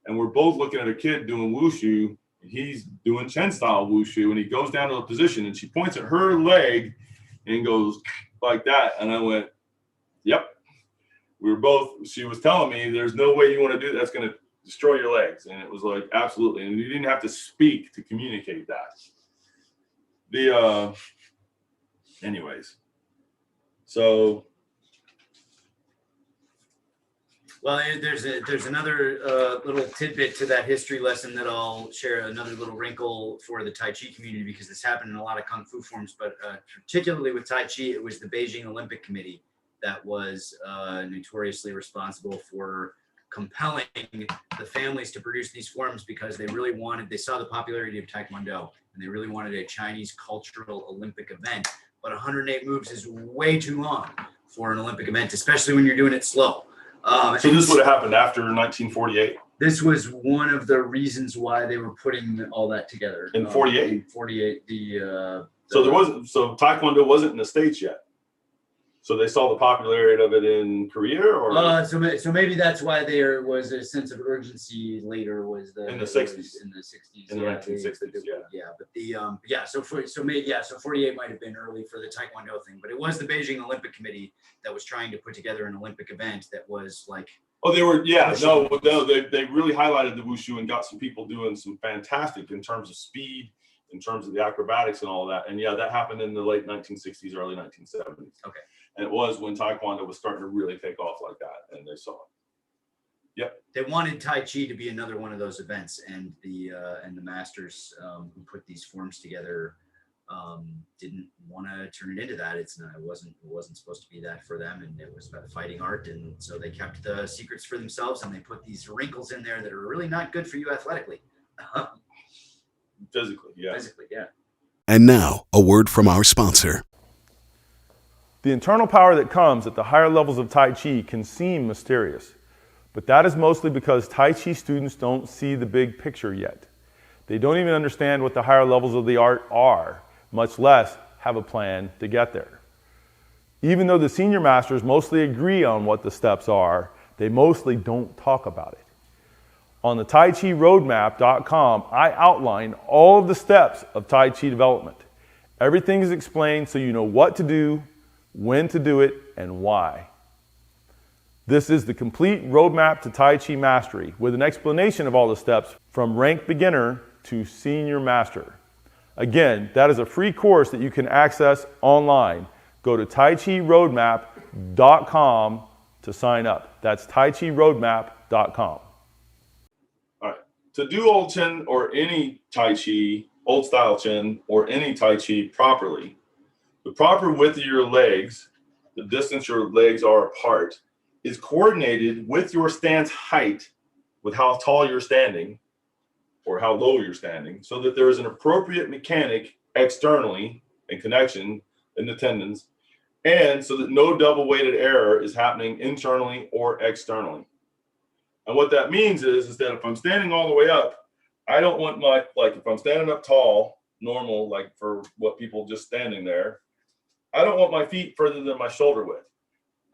And we're both looking at a kid doing wushu. He's doing Chen style wushu, and he goes down to a position, and she points at her leg and goes like that. And I went, yep. She was telling me, there's no way you want to do that. That's going to destroy your legs. And it was like, absolutely. And you didn't have to speak to communicate that. Anyways, so. Well, there's another little tidbit to that history lesson that I'll share, another little wrinkle for the Tai Chi community, because this happened in a lot of Kung Fu forms, but particularly with Tai Chi, it was the Beijing Olympic Committee that was notoriously responsible for compelling the families to produce these forms, because they saw the popularity of Taekwondo, and they really wanted a Chinese cultural Olympic event. But 108 moves is way too long for an Olympic event, especially when you're doing it slow. So this would have happened after 1948? This was one of the reasons why they were putting all that together. In 48? In 48, so Taekwondo wasn't in the States yet. So they saw the popularity of it in Korea, or so maybe that's why there was a sense of urgency later. In the 60s. In the 60s. In the 1960s, yeah. But so 48 might have been early for the Taekwondo thing, but it was the Beijing Olympic Committee that was trying to put together an Olympic event that was like. Oh, they were, yeah, no, they really highlighted the wushu and got some people doing some fantastic in terms of speed, in terms of the acrobatics and all that. And yeah, that happened in the late 1960s, early 1970s. Okay. And it was when Taekwondo was starting to really take off like that, and they saw it. Yep. They wanted Tai Chi to be another one of those events, and the masters who put these forms together didn't want to turn it into that. It wasn't supposed to be that for them, and it was about fighting art, and so they kept the secrets for themselves, and they put these wrinkles in there that are really not good for you athletically. Physically, yeah. And now, a word from our sponsor. The internal power that comes at the higher levels of Tai Chi can seem mysterious, but that is mostly because Tai Chi students don't see the big picture yet. They don't even understand what the higher levels of the art are, much less have a plan to get there. Even though the senior masters mostly agree on what the steps are, they mostly don't talk about it. On the TaiChiRoadmap.com, I outline all of the steps of Tai Chi development. Everything is explained so you know what to do, when to do it, and why. This is the complete roadmap to Tai Chi mastery with an explanation of all the steps from rank beginner to senior master. Again, that is a free course that you can access online. Go to TaiChiRoadmap.com to sign up. That's TaiChiRoadmap.com. All right. to do old Chen or any Tai Chi, old style Chen or any Tai Chi properly, the proper width of your legs, the distance your legs are apart, is coordinated with your stance height, with how tall you're standing or how low you're standing, so that there is an appropriate mechanic externally in connection in the tendons, and so that no double weighted error is happening internally or externally. And what that means is that if I'm standing all the way up, I don't want my, like if I'm standing up tall, normal, like for what people just standing there, I don't want my feet further than my shoulder width.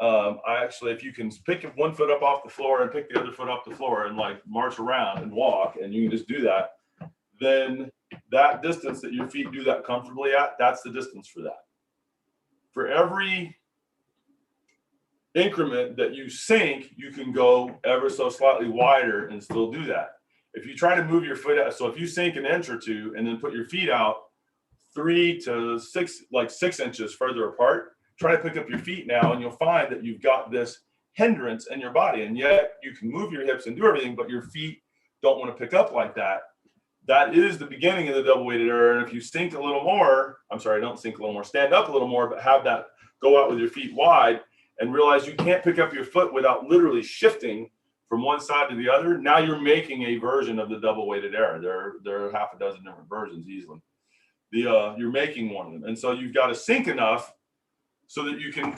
I actually, if you can pick one foot up off the floor and pick the other foot off the floor and like march around and walk, and you can just do that, then that distance that your feet do that comfortably at, that's the distance for that. For every increment that you sink, you can go ever so slightly wider and still do that. If you try to move your foot out, so if you sink an inch or two and then put your feet out 3 to 6, like 6 inches further apart, try to pick up your feet now, and you'll find that you've got this hindrance in your body, and yet you can move your hips and do everything, but your feet don't want to pick up like that. That is the beginning of the double weighted error. And if you sink a little more, I'm sorry, don't sink a little more, stand up a little more, but have that go out with your feet wide and realize you can't pick up your foot without literally shifting from one side to the other. Now you're making a version of the double weighted error. There are half a dozen different versions easily. You're making one of them. And so you've got to sink enough so that you can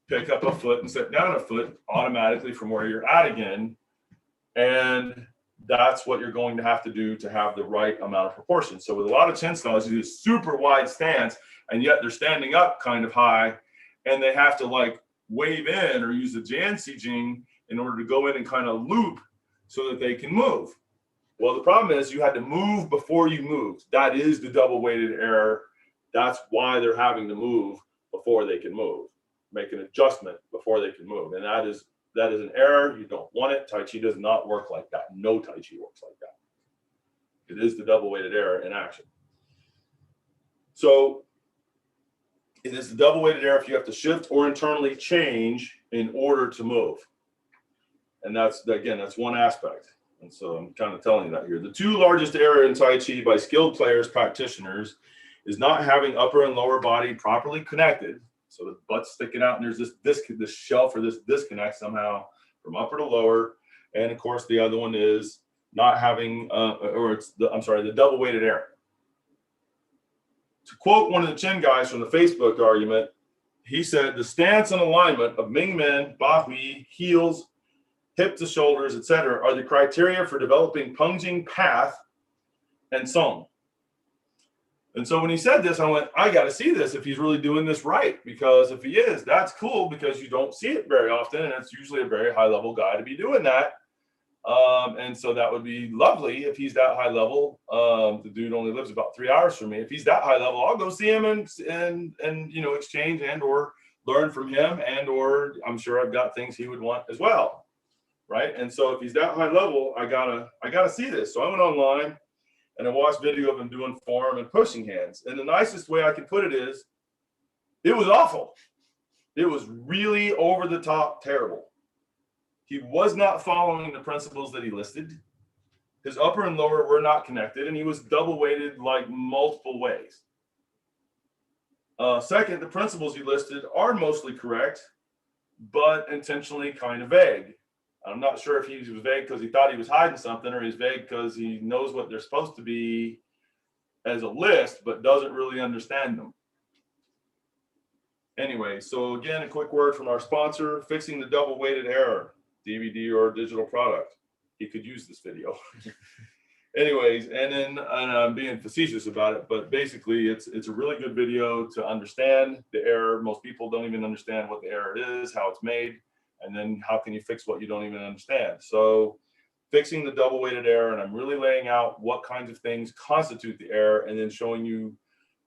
pick up a foot and set down a foot automatically from where you're at again. And that's what you're going to have to do to have the right amount of proportion. So with a lot of Chen styles, you do this super wide stance, and yet they're standing up kind of high, and they have to like wave in or use the Jianxi Jing in order to go in and kind of loop so that they can move. Well, the problem is you had to move before you moved. That is the double weighted error. That's why they're having to move before they can move, make an adjustment before they can move. And that is an error. You don't want it. Tai Chi does not work like that. No Tai Chi works like that. It is the double weighted error in action. So it is the double weighted error if you have to shift or internally change in order to move. And that's, again, that's one aspect. And so I'm kind of telling you that here. The two largest error in Tai Chi by skilled players, practitioners, is not having upper and lower body properly connected. So the butt's sticking out and there's this shelf or this disconnect somehow from upper to lower. And of course, the other one is not having, the double weighted error. To quote one of the Chen guys from the Facebook argument, he said, the stance and alignment of Ming Men, Ba Hui, heels, hip to shoulders, etc., are the criteria for developing Pengjing path and Song. And so when he said this, I went, I got to see this if he's really doing this right, because if he is, that's cool, because you don't see it very often, and it's usually a very high level guy to be doing that. And so that would be lovely if he's that high level. The dude only lives about 3 hours from me. If he's that high level, I'll go see him and exchange and or learn from him, and or I'm sure I've got things he would want as well, right? And so if he's that high level, I gotta see this. So I went online and I watched video of him doing form and pushing hands. And the nicest way I can put it is, it was awful. It was really over the top terrible. He was not following the principles that he listed. His upper and lower were not connected, and he was double weighted like multiple ways. Second, the principles he listed are mostly correct, but intentionally kind of vague. I'm not sure if he was vague because he thought he was hiding something, or he's vague because he knows what they're supposed to be as a list, but doesn't really understand them. Anyway, so again, a quick word from our sponsor, Fixing the Double Weighted Error, DVD or digital product. He could use this video. Anyways, and I'm being facetious about it, but basically it's a really good video to understand the error. Most people don't even understand what the error is, how it's made, and then how can you fix what you don't even understand. So fixing the double weighted error, and I'm really laying out what kinds of things constitute the error, and then showing you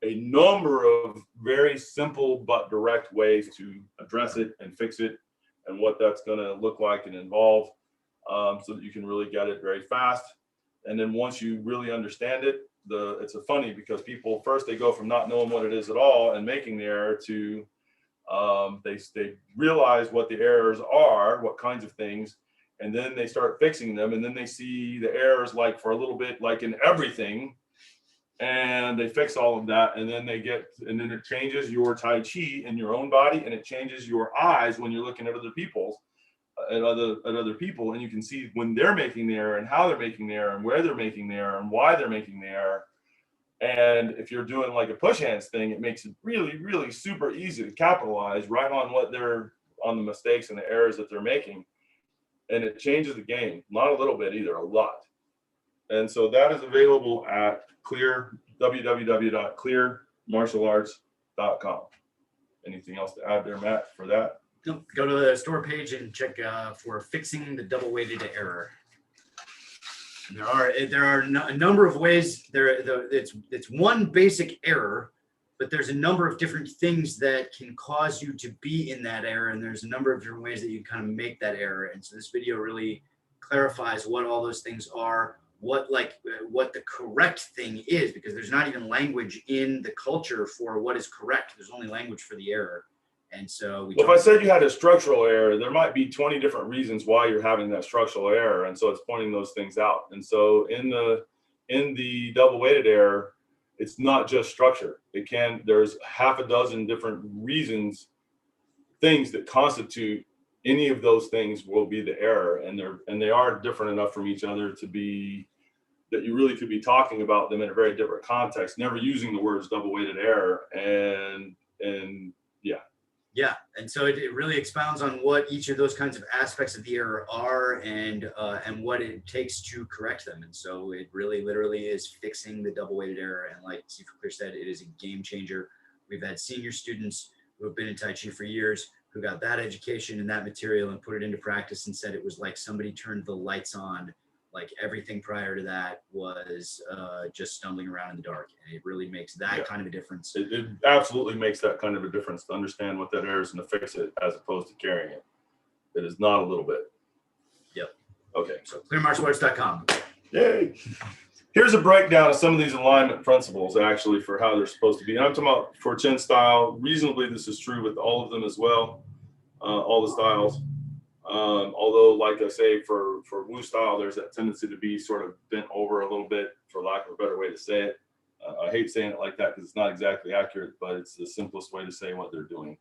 a number of very simple but direct ways to address it and fix it, and what that's going to look like and involve, so that you can really get it very fast. And then once you really understand it, it's funny because people first, they go from not knowing what it is at all and making the error to they realize what the errors are, what kinds of things, and then they start fixing them, and then they see the errors like for a little bit, like in everything, and they fix all of that, and then it changes your Tai Chi in your own body, and it changes your eyes when you're looking at other people's, at other people, and you can see when they're making the error and how they're making the error and where they're making the error and why they're making the error. And if you're doing like a push hands thing, it makes it really, really super easy to capitalize right on the mistakes and the errors that they're making. And it changes the game, not a little bit either, a lot. And so that is available at www.clearmartialarts.com. Anything else to add there, Matt, for that? Nope. Go to the store page and check for fixing the double weighted error. And there are a number of ways. It's one basic error, but there's a number of different things that can cause you to be in that error, and there's a number of different ways that you kind of make that error. And so this video really clarifies what all those things are, what the correct thing is, because there's not even language in the culture for what is correct. There's only language for the error. And so if I said you had a structural error, there might be 20 different reasons why you're having that structural error. And so it's pointing those things out. And so in the double weighted error, it's not just structure. There's half a dozen different things that constitute any of those things will be the error. And they are different enough from each other to be that you really could be talking about them in a very different context, never using the words double weighted error. And yeah. Yeah, and so it really expounds on what each of those kinds of aspects of the error are and what it takes to correct them. And so it really literally is fixing the double weighted error. And like Steve Clear said, it is a game changer. We've had senior students who have been in Tai Chi for years who got that education and that material and put it into practice and said it was like somebody turned the lights on. Like everything prior to that was just stumbling around in the dark. And it really makes that kind of a difference. It absolutely makes that kind of a difference to understand what that error is and to fix it as opposed to carrying it. It is not a little bit. Yep. Okay. So clearmartialarts.com. Yay. Here's a breakdown of some of these alignment principles actually for how they're supposed to be. And I'm talking about for Chen style. Reasonably, this is true with all of them as well, all the styles. Although, like I say, for Wu style, there's that tendency to be sort of bent over a little bit, for lack of a better way to say it. I hate saying it like that because it's not exactly accurate, but it's the simplest way to say what they're doing.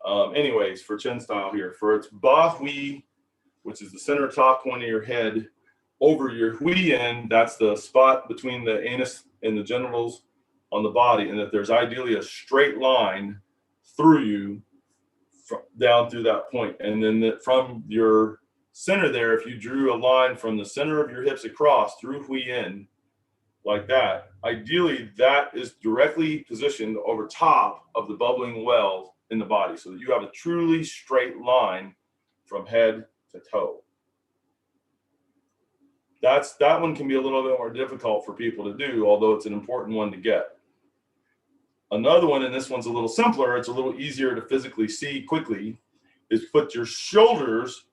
Anyways, for Chen style here, for its Ba Hui, which is the center top point of your head, over your Hui end, that's the spot between the anus and the genitals on the body, and that there's ideally a straight line through you down through that point. And then from your center there, if you drew a line from the center of your hips across through Hui in like that, ideally that is directly positioned over top of the bubbling well in the body so that you have a truly straight line from head to toe. That one can be a little bit more difficult for people to do, although it's an important one to get. Another one, and this one's a little simpler, it's a little easier to physically see quickly, is put your shoulders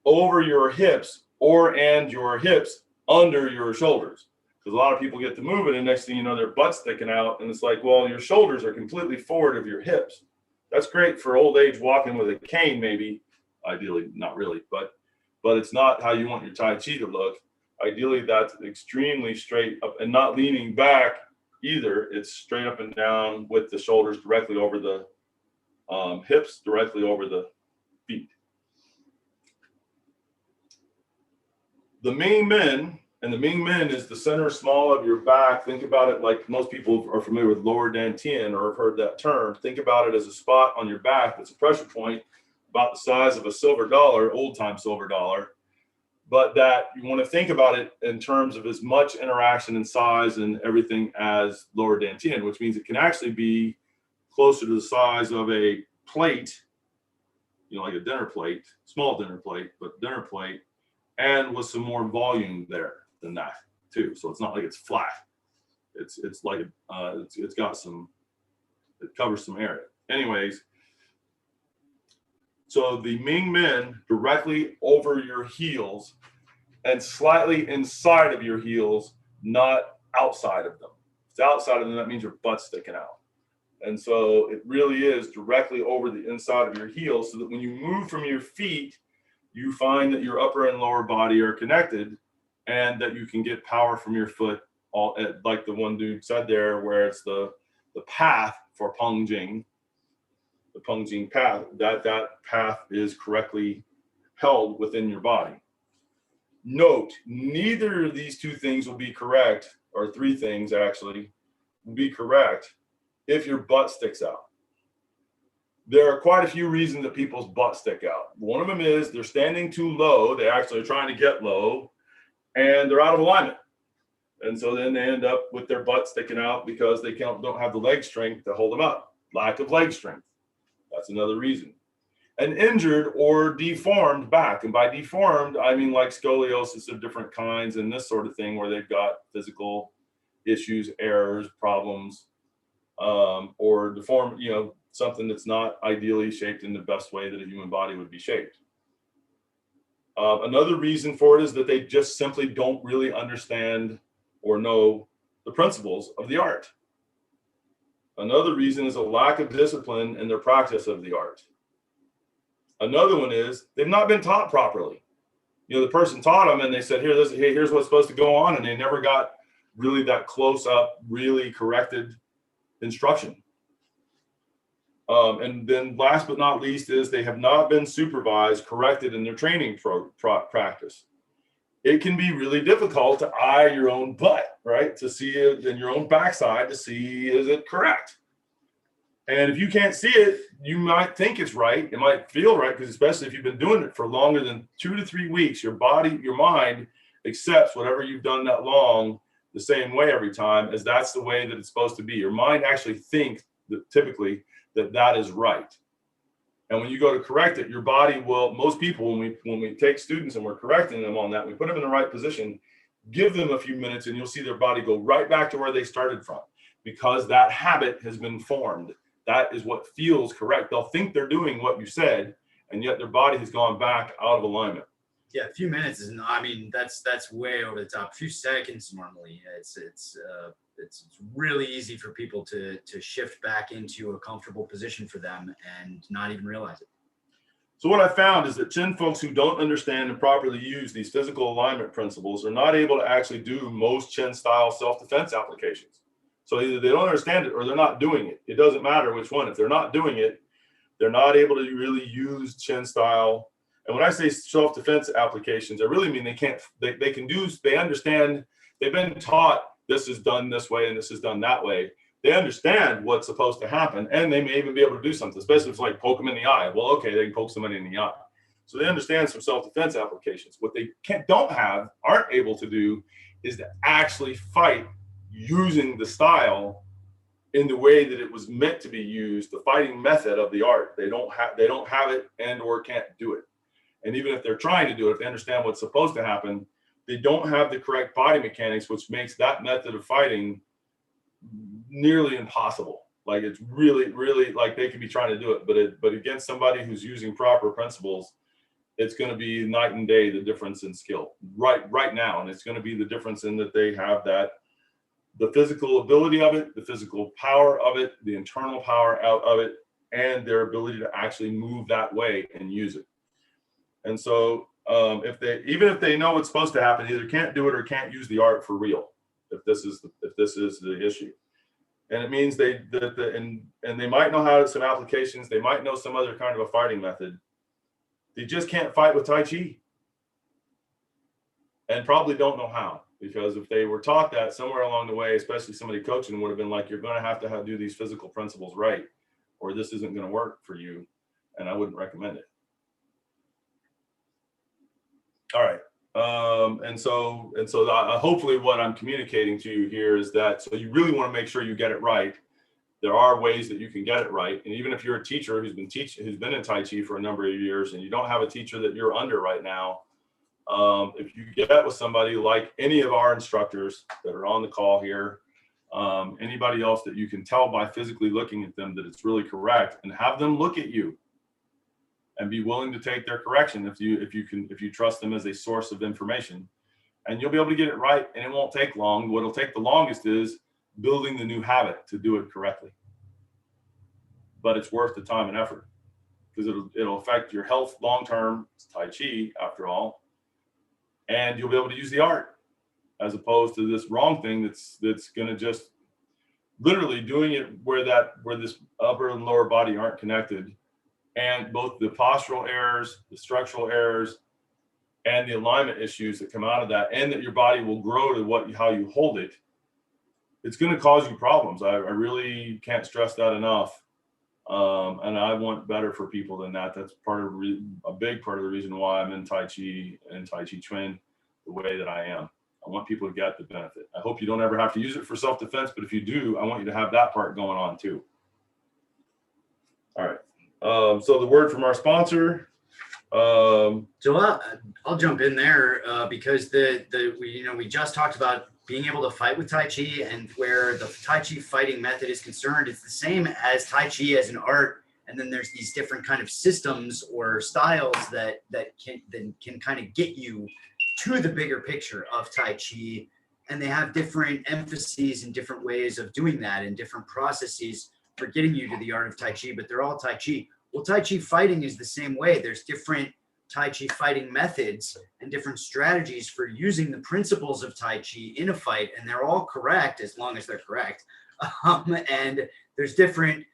over your hips and your hips under your shoulders. Because a lot of people get to moving and next thing you know, their butt's sticking out. And it's like, well, your shoulders are completely forward of your hips. That's great for old age walking with a cane, maybe. Ideally, not really, but it's not how you want your Tai Chi to look. Ideally, that's extremely straight up and not leaning back either. It's straight up and down with the shoulders directly over the hips, directly over the feet. The Ming Men, and the Ming Men is the center small of your back. Think about it like most people are familiar with lower dantian or have heard that term. Think about it as a spot on your back that's a pressure point about the size of a silver dollar, old-time silver dollar. But that you want to think about it in terms of as much interaction and size and everything as lower dantian, which means it can actually be closer to the size of a plate, you know, like a dinner plate, small dinner plate, but dinner plate, and with some more volume there than that too. So it's not like it's flat. It's like it's got some, it covers some area. Anyways, so the Ming Men directly over your heels and slightly inside of your heels, not outside of them. If it's outside of them, that means your butt's sticking out. And so it really is directly over the inside of your heels so that when you move from your feet, you find that your upper and lower body are connected, and that you can get power from your foot, all like the one dude said there, where it's the path for Pengjing, the Pengjing path, that path is correctly held within your body. Note, neither of these two things will be correct, or three things actually will be correct if your butt sticks out. There are quite a few reasons that people's butts stick out. One of them is they're standing too low. They actually are trying to get low, and they're out of alignment. And so then they end up with their butt sticking out because they don't have the leg strength to hold them up. Lack of leg strength. That's another reason. An injured or deformed back. And by deformed, I mean like scoliosis of different kinds and this sort of thing, where they've got physical issues, errors, problems, or deformed, something that's not ideally shaped in the best way that a human body would be shaped. Another reason for it is that they just simply don't really understand or know the principles of the art. Another reason is a lack of discipline in their practice of the art. Another one is they've not been taught properly. The person taught them and they said, here's what's supposed to go on, and they never got really that close up, really corrected instruction. And then last but not least is they have not been supervised, corrected in their training practice. It can be really difficult to eye your own butt, right? To see it in your own backside to see, is it correct? And if you can't see it, you might think it's right. It might feel right, because especially if you've been doing it for longer than 2 to 3 weeks, your mind accepts whatever you've done that long the same way every time, as that's the way that it's supposed to be. Your mind actually thinks that typically that is right. And when you go to correct it, your body will, most people, when we take students and we're correcting them on that, we put them in the right position, give them a few minutes, and you'll see their body go right back to where they started from, because that habit has been formed. That is what feels correct. They'll think they're doing what you said, and yet their body has gone back out of alignment. Yeah, a few minutes is not, I mean, that's way over the top. A few seconds normally. It's really easy for people to shift back into a comfortable position for them and not even realize it. So what I found is that Chen folks who don't understand and properly use these physical alignment principles are not able to actually do most Chen style self-defense applications. So either they don't understand it or they're not doing it. It doesn't matter which one. If they're not doing it, they're not able to really use Chen style. And when I say self-defense applications, I really mean they understand, they've been taught this is done this way and this is done that way. They understand what's supposed to happen, and they may even be able to do something, especially if it's like poke them in the eye. Well, okay, they can poke somebody in the eye. So they understand some self-defense applications. What they aren't able to do is to actually fight using the style in the way that it was meant to be used, the fighting method of the art. They don't have it and or can't do it. And even if they're trying to do it, if they understand what's supposed to happen, they don't have the correct body mechanics, which makes that method of fighting nearly impossible. Like, it's really, really, like, they could be trying to do it, but against somebody who's using proper principles, it's going to be night and day, the difference in skill right now. And it's going to be the difference in that they have the physical ability of it, the physical power of it, the internal power out of it, and their ability to actually move that way and use it. And so if they know what's supposed to happen, either can't do it or can't use the art for real, if this is the issue. And it means they might know how some applications, they might know some other kind of a fighting method. They just can't fight with Tai Chi, and probably don't know how, because if they were taught that somewhere along the way, especially somebody coaching would have been like, you're going to have do these physical principles right, or this isn't going to work for you, and I wouldn't recommend it. All right. And so hopefully what I'm communicating to you here is that, so you really want to make sure you get it right. There are ways that you can get it right. And even if you're a teacher who's been in Tai Chi for a number of years and you don't have a teacher that you're under right now, if you get with somebody like any of our instructors that are on the call here, anybody else that you can tell by physically looking at them that it's really correct, and have them look at you and be willing to take their correction if you trust them as a source of information, and you'll be able to get it right, and it won't take long. What'll take the longest is building the new habit to do it correctly, but it's worth the time and effort. because it'll affect your health long term. It's Tai Chi after all, and you'll be able to use the art as opposed to this wrong thing that's going to just literally doing it where this upper and lower body aren't connected, and both the postural errors, the structural errors, and the alignment issues that come out of that, and that your body will grow to how you hold it. It's going to cause you problems. I really can't stress that enough. And I want better for people than that. That's a big part of the reason why I'm in Tai Chi and Tai Chi Chuan the way that I am. I want people to get the benefit. I hope you don't ever have to use it for self-defense, but if you do, I want you to have that part going on too. All right. So the word from our sponsor. So I'll jump in there because we just talked about being able to fight with Tai Chi, and where the Tai Chi fighting method is concerned, it's the same as Tai Chi as an art. And then there's these different kind of systems or styles that can kind of get you to the bigger picture of Tai Chi. And they have different emphases and different ways of doing that and different processes for getting you to the art of Tai Chi, but they're all Tai Chi. Well, Tai Chi fighting is the same way. There's different Tai Chi fighting methods and different strategies for using the principles of Tai Chi in a fight, and they're all correct as long as they're correct. And there's different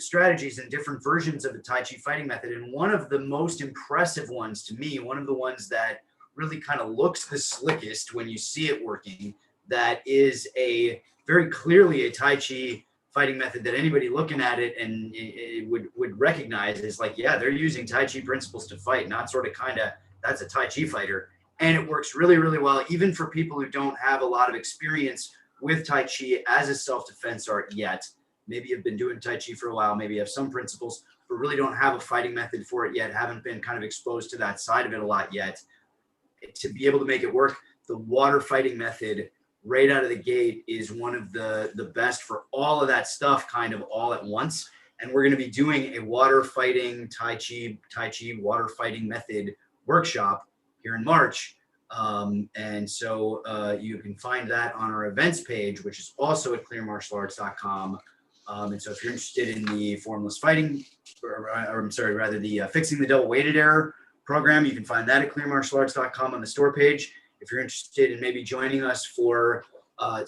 strategies and different versions of the Tai Chi fighting method. And one of the most impressive ones to me, one of the ones that really kind of looks the slickest when you see it working, that is very clearly a Tai Chi fighting method that anybody looking at it and it would recognize is like, yeah, they're using Tai Chi principles to fight, not sort of that's a Tai Chi fighter. And it works really, really well, even for people who don't have a lot of experience with Tai Chi as a self-defense art yet. Maybe you've been doing Tai Chi for a while, maybe you have some principles, but really don't have a fighting method for it yet, haven't been kind of exposed to that side of it a lot yet. To be able to make it work, the water fighting method right out of the gate is one of the best for all of that stuff kind of all at once. And we're going to be doing a water fighting Tai Chi water fighting method workshop here in March. And so you can find that on our events page, which is also at clearmartialarts.com. And so if you're interested in the formless fighting, the fixing the double weighted error program, you can find that at clearmartialarts.com on the store page. If you're interested in maybe joining us to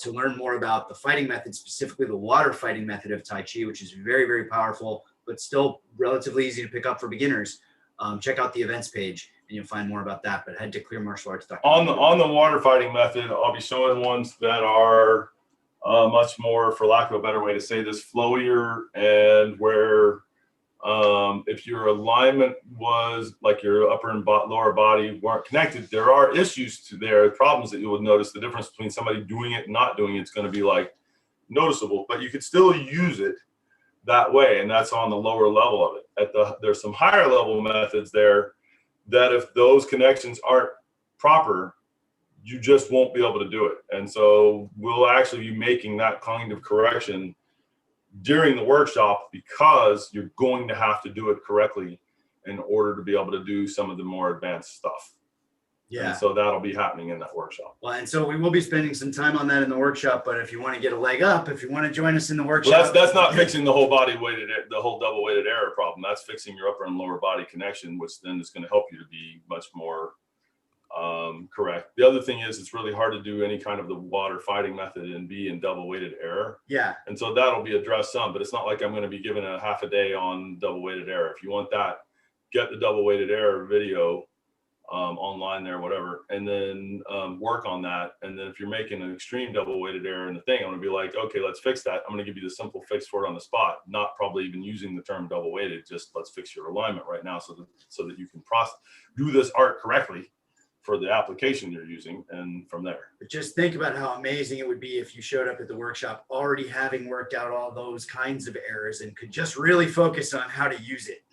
learn more about the fighting method, specifically the water fighting method of Tai Chi, which is very, very powerful, but still relatively easy to pick up for beginners, check out the events page and you'll find more about that. But head to clearmartialarts.com. On the water fighting method, I'll be showing ones that are much more, for lack of a better way to say this, flowier, and where if your alignment was like your upper and lower body weren't connected, there are problems that you would notice. The difference between somebody doing it and not doing it is going to be like noticeable, but you could still use it that way, and that's on the lower level of it. There's some higher level methods there that if those connections aren't proper, you just won't be able to do it. And so we'll actually be making that kind of correction during the workshop, because you're going to have to do it correctly in order to be able to do some of the more advanced stuff. Yeah. And so that'll be happening in that workshop. Well, and so we will be spending some time on that in the workshop, but if you want to get a leg up, if you want to join us in the workshop. Well, that's not fixing the whole double weighted error problem. That's fixing your upper and lower body connection, which then is going to help you to be much more correct. The other thing is, it's really hard to do any kind of the water fighting method and be in double weighted error. Yeah. And so that'll be addressed some, but it's not like I'm going to be giving a half a day on double weighted error. If you want that, get the double weighted error video online there, whatever, and then work on that. And then if you're making an extreme double weighted error in the thing, I'm going to be like, okay, let's fix that. I'm going to give you the simple fix for it on the spot, not probably even using the term double weighted, just let's fix your alignment right now so that you can do this art correctly for the application you're using, and from there. But just think about how amazing it would be if you showed up at the workshop already having worked out all those kinds of errors and could just really focus on how to use it.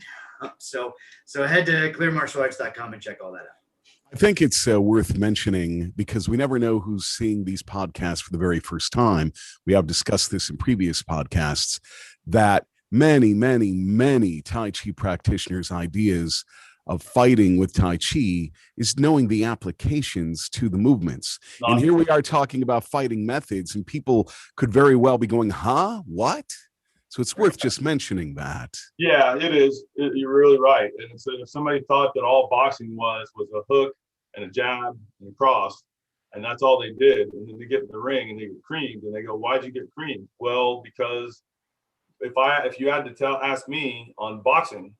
So head to clearmartialarts.com and check all that out. I think it's worth mentioning, because we never know who's seeing these podcasts for the very first time. We have discussed this in previous podcasts, that many, many, many Tai Chi practitioners' ideas of fighting with Tai Chi is knowing the applications to the movements. And here we are talking about fighting methods, and people could very well be going, huh? What? So it's worth just mentioning that. Yeah, it is. You're really right. And so if somebody thought that all boxing was a hook and a jab and a cross, and that's all they did, and then they get in the ring and they get creamed, and they go, "Why'd you get creamed?" Well, because if you had to ask me on boxing,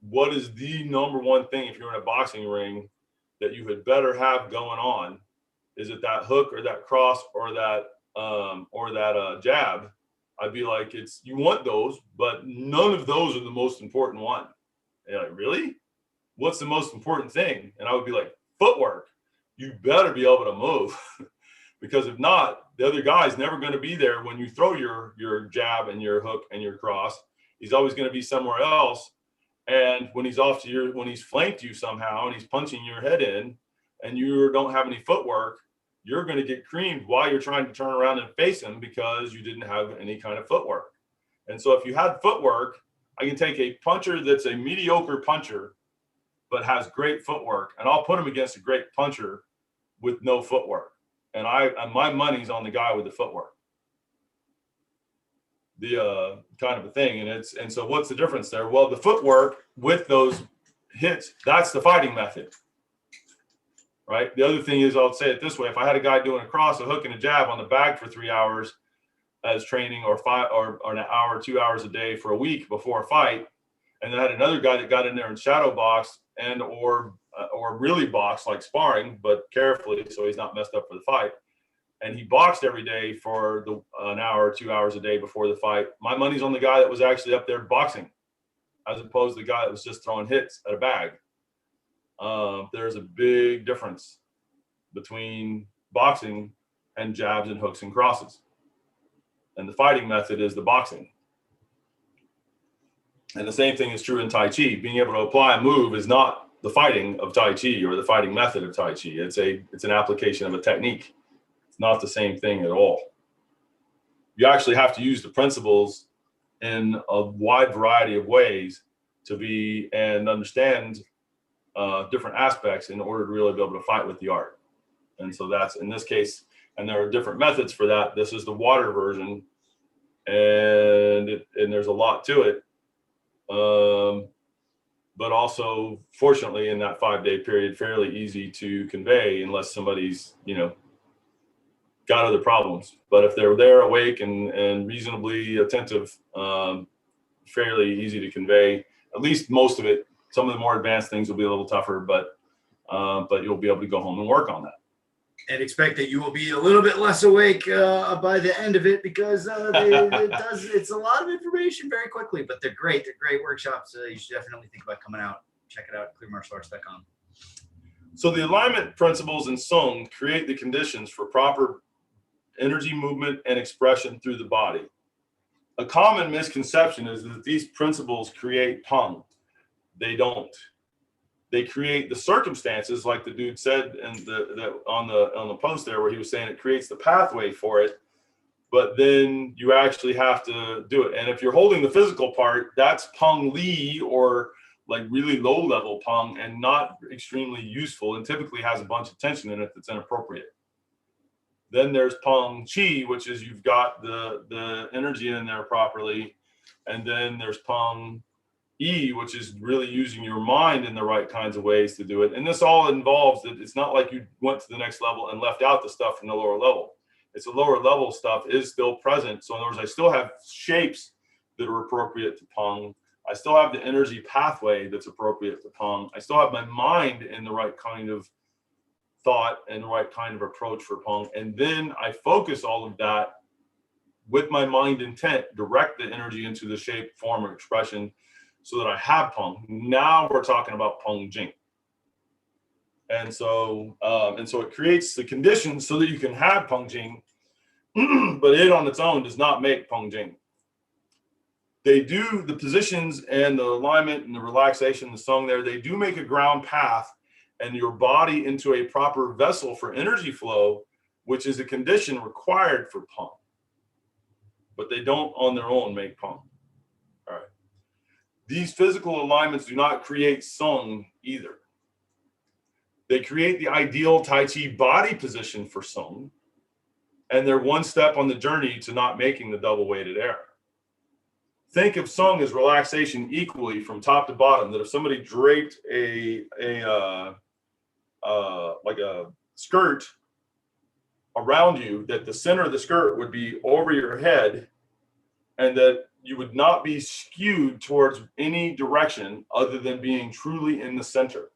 what is the number one thing if you're in a boxing ring that you had better have going on? Is it that hook or that cross or that jab? I'd be like, you want those, but none of those are the most important one. And you're like, really? What's the most important thing? And I would be like, footwork. You better be able to move because if not, the other guy's never going to be there when you throw your jab and your hook and your cross. He's always going to be somewhere else. And when he's when he's flanked you somehow and he's punching your head in and you don't have any footwork, you're going to get creamed while you're trying to turn around and face him because you didn't have any kind of footwork. And so if you had footwork, I can take a puncher that's a mediocre puncher, but has great footwork, and I'll put him against a great puncher with no footwork. And my money's on the guy with the footwork. The kind of a thing. And so what's the difference there? Well, the footwork with those hits, that's the fighting method. Right. The other thing is, I'll say it this way: if I had a guy doing a cross, a hook, and a jab on the bag for 3 hours as training, or an hour, 2 hours a day for a week before a fight, and then I had another guy that got in there and shadow boxed and or really boxed like sparring, but carefully so he's not messed up for the fight, and he boxed every day for an hour, 2 hours a day before the fight, my money's on the guy that was actually up there boxing, as opposed to the guy that was just throwing hits at a bag. There's a big difference between boxing and jabs and hooks and crosses. And the fighting method is the boxing. And the same thing is true in Tai Chi. Being able to apply a move is not the fighting of Tai Chi or the fighting method of Tai Chi. It's an application of a technique. It's not the same thing at all. You actually have to use the principles in a wide variety of ways and understand different aspects in order to really be able to fight with the art. And so that's in this case, and there are different methods for that. This is the water version, and there's a lot to it. But also, fortunately, in that 5-day period, fairly easy to convey unless somebody's, got other problems. But if they're there awake and reasonably attentive, fairly easy to convey, at least most of it. Some of the more advanced things will be a little tougher, but you'll be able to go home and work on that. And expect that you will be a little bit less awake by the end of it because it's a lot of information very quickly, but they're great. They're great workshops. You should definitely think about coming out. Check it out, clearmartialarts.com. So the alignment principles in Sung create the conditions for proper energy movement and expression through the body. A common misconception is that these principles create Pung. They don't. They create the circumstances, like the dude said on the post there, where he was saying it creates the pathway for it, but then you actually have to do it. And if you're holding the physical part, that's Pung Li, or like really low level Pung, and not extremely useful, and typically has a bunch of tension in it that's inappropriate. Then there's Pung Chi, which is you've got the energy in there properly, and then there's Pung E, which is really using your mind in the right kinds of ways to do it. And this all involves that it's not like you went to the next level and left out the stuff from the lower level. It's the lower level stuff is still present. So in other words, I still have shapes that are appropriate to Pung. I still have the energy pathway that's appropriate to Pung. I still have my mind in the right kind of thought and the right kind of approach for Pung. And then I focus all of that with my mind intent, direct the energy into the shape, form, or expression, so that I have Pung. Now we're talking about Pung Jing. And so it creates the conditions so that you can have Pung Jing, but it on its own does not make Pung Jing. They do the positions and the alignment and the relaxation, the song there, they do make a ground path and your body into a proper vessel for energy flow, which is a condition required for Pung. But they don't on their own make Pung. All right. These physical alignments do not create Sung either. They create the ideal Tai Chi body position for Sung, and they're one step on the journey to not making the double weighted error. think of sung as relaxation equally from top to bottom. That if somebody draped like a skirt around you, that the center of the skirt would be over your head, and that you would not be skewed towards any direction other than being truly in the center.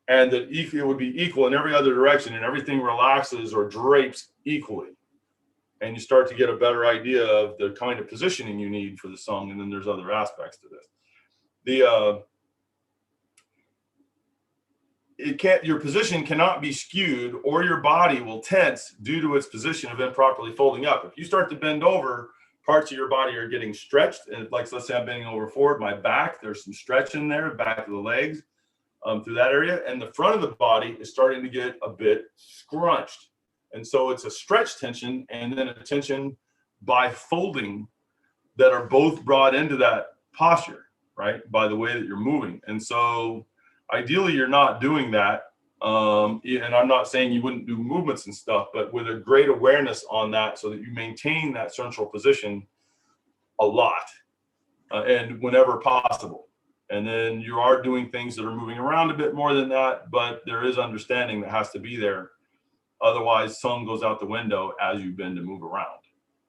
And that it would be equal in every other direction, and everything relaxes or drapes equally. And you start to get a better idea of the kind of positioning you need for the sung. And then there's other aspects to this. Your position cannot be skewed, or your body will tense due to its position of improperly folding up. If you start to bend over, parts of your body are getting stretched. And like, let's say I'm bending over forward, my back, there's some stretch in there, back of the legs, through that area. And the front of the body is starting to get a bit scrunched. And so it's a stretch tension and then a tension by folding that are both brought into that posture, right? By the way that you're moving. And so ideally you're not doing that. And I'm not saying you wouldn't do movements and stuff, but with a great awareness on that so that you maintain that central position a lot and whenever possible. And then you are doing things that are moving around a bit more than that, but there is understanding that has to be there. Otherwise, sung goes out the window as you bend and move around,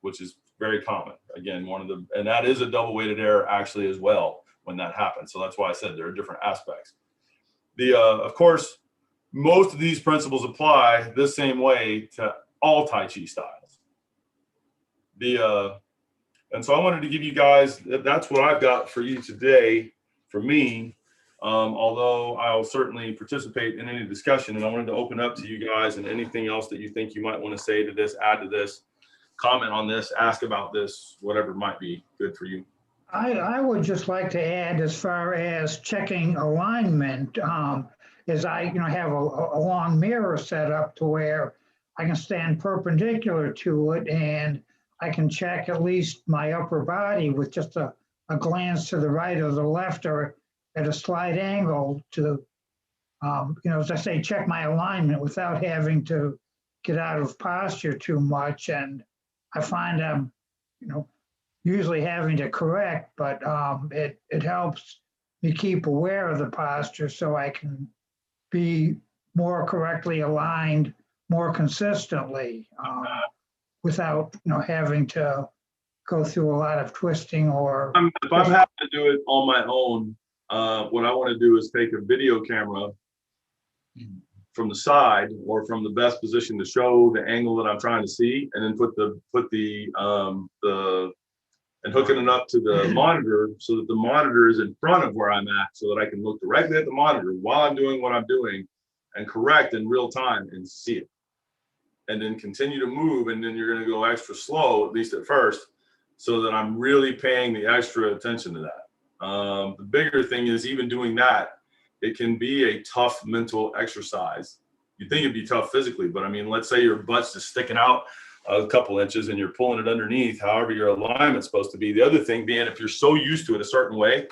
which is very common. Again, and that is a double weighted error actually as well when that happens. So that's why I said there are different aspects. Of course, most of these principles apply the same way to all Tai Chi styles. And so I wanted to give you guys, that's what I've got for you today, for me. Although I'll certainly participate in any discussion, and I wanted to open up to you guys and anything else that you think you might want to say to this, add to this, comment on this, ask about this, whatever might be good for you. I would just like to add, as far as checking alignment, is I have a long mirror set up to where I can stand perpendicular to it, and I can check at least my upper body with just a glance to the right or the left, or at a slight angle to, as I say, check my alignment without having to get out of posture too much. And I find I'm, usually having to correct, but it helps me keep aware of the posture so I can be more correctly aligned more consistently without, having to go through a lot of twisting or. If I'm having to do it on my own, what I want to do is take a video camera from the side or from the best position to show the angle that I'm trying to see, and then and hooking it up to the monitor so that the monitor is in front of where I'm at, so that I can look directly at the monitor while I'm doing what I'm doing and correct in real time and see it. And then continue to move, and then you're going to go extra slow, at least at first, so that I'm really paying the extra attention to that. The bigger thing is, even doing that, it can be a tough mental exercise. You'd think it'd be tough physically, but I mean, let's say your butt's just sticking out a couple inches and you're pulling it underneath, however your alignment's supposed to be. The other thing being, if you're so used to it a certain way,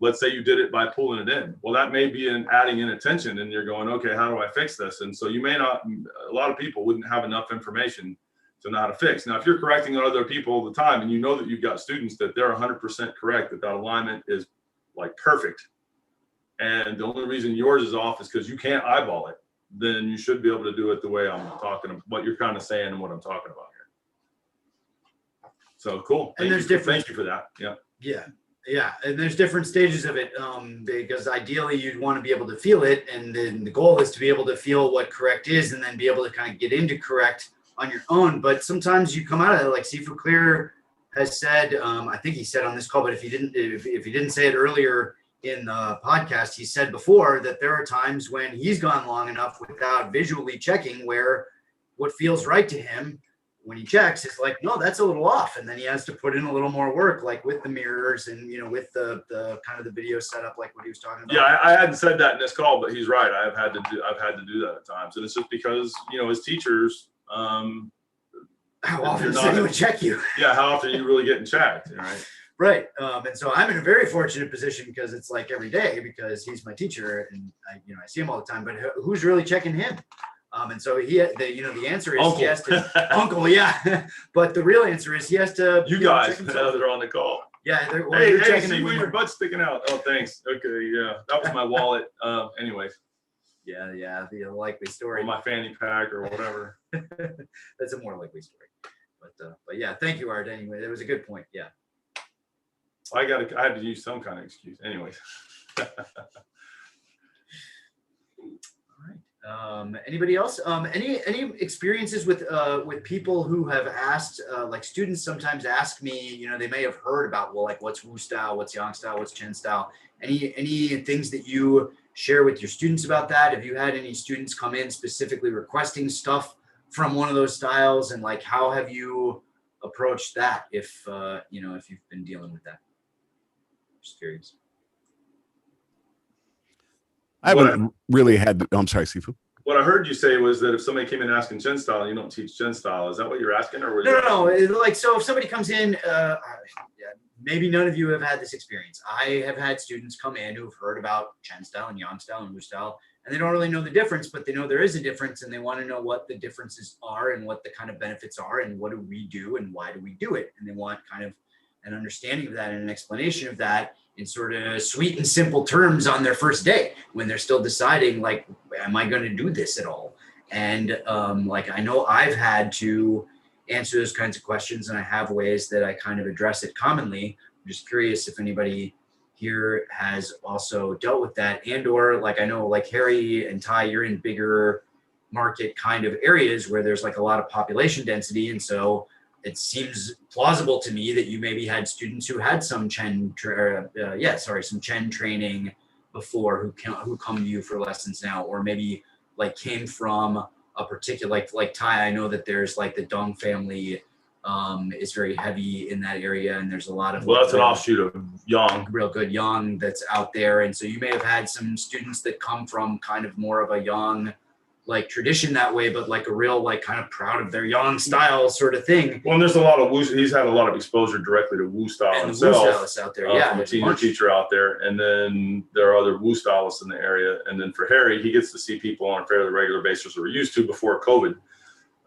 let's say you did it by pulling it in. Well, that may be adding in attention, and you're going, okay, how do I fix this? And so you may not, a lot of people wouldn't have enough information to know how to fix. Now, if you're correcting other people all the time, and you know that you've got students that they're 100% correct, that alignment is like perfect, and the only reason yours is off is because you can't eyeball it, then you should be able to do it the way I'm talking, what you're kind of saying and what I'm talking about here. So cool. And Thank you for that. Yeah. Yeah. Yeah. And there's different stages of it, because ideally you'd want to be able to feel it. And then the goal is to be able to feel what correct is, and then be able to kind of get into correct on your own. But sometimes you come out of it, like Sifu Clear has said, I think he said on this call, but if he didn't say it earlier in the podcast, he said before that there are times when he's gone long enough without visually checking where what feels right to him, when he checks, it's like, no, that's a little off. And then he has to put in a little more work, like with the mirrors and, with the kind of the video setup, like what he was talking about. Yeah, I hadn't said that in this call, but he's right. I've had to do that at times. And it's just because, as teachers, how often does anyone check you? Yeah, how often are you really getting checked, right? Right. And so I'm in a very fortunate position, because it's like every day, because he's my teacher and I see him all the time, but who's really checking him? And so the answer is Uncle. he has to, uncle, yeah. But the real answer is he has to. You guys that are on the call. Yeah. Hey, see where your butt's sticking out. Oh, thanks. Okay, yeah, that was my wallet. Anyway. Yeah, the likely story. Or my fanny pack or whatever. That's a more likely story. But yeah, thank you, Art. Anyway, that was a good point. Yeah. I had to use some kind of excuse. Anyways. All right. Anybody else? Any experiences with people who have asked, like students sometimes ask me, they may have heard about, well, like what's Wu style, what's Yang style, what's Chen style. Any things that you share with your students about that? Have you had any students come in specifically requesting stuff from one of those styles, and like how have you approached that if if you've been dealing with that? Just curious. I haven't really had. I'm sorry, Sifu. What I heard you say was that if somebody came in asking Chen style, you don't teach Chen style. Is that what you're asking, or was no? Like, so if somebody comes in, maybe none of you have had this experience. I have had students come in who've heard about Chen style and Yang style and Wu style, and they don't really know the difference, but they know there is a difference, and they want to know what the differences are and what the kind of benefits are, and what do we do and why do we do it, and they want kind of an understanding of that and an explanation of that in sort of sweet and simple terms on their first day when they're still deciding, like, am I going to do this at all? And like, I know I've had to answer those kinds of questions, and I have ways that I kind of address it commonly. I'm just curious if anybody here has also dealt with that, and or like, I know like Harry and Ty, you're in bigger market kind of areas where there's like a lot of population density. And so it seems plausible to me that you maybe had students who had some Chen training before who come to you for lessons now, or maybe like came from a particular, like Ty, I know that there's like the Dong family is very heavy in that area, and there's a lot of, well, that's an offshoot of Yang, real good Yang that's out there. And so you may have had some students that come from kind of more of a Yang like tradition that way, but like a real, like kind of proud of their Yang style sort of thing. Well, and there's a lot of Wu. He's had a lot of exposure directly to Wu style and himself. Wu stylists out there, yeah, from a senior teacher out there, and then there are other Wu stylists in the area. And then for Harry, he gets to see people on a fairly regular basis, or used to before COVID,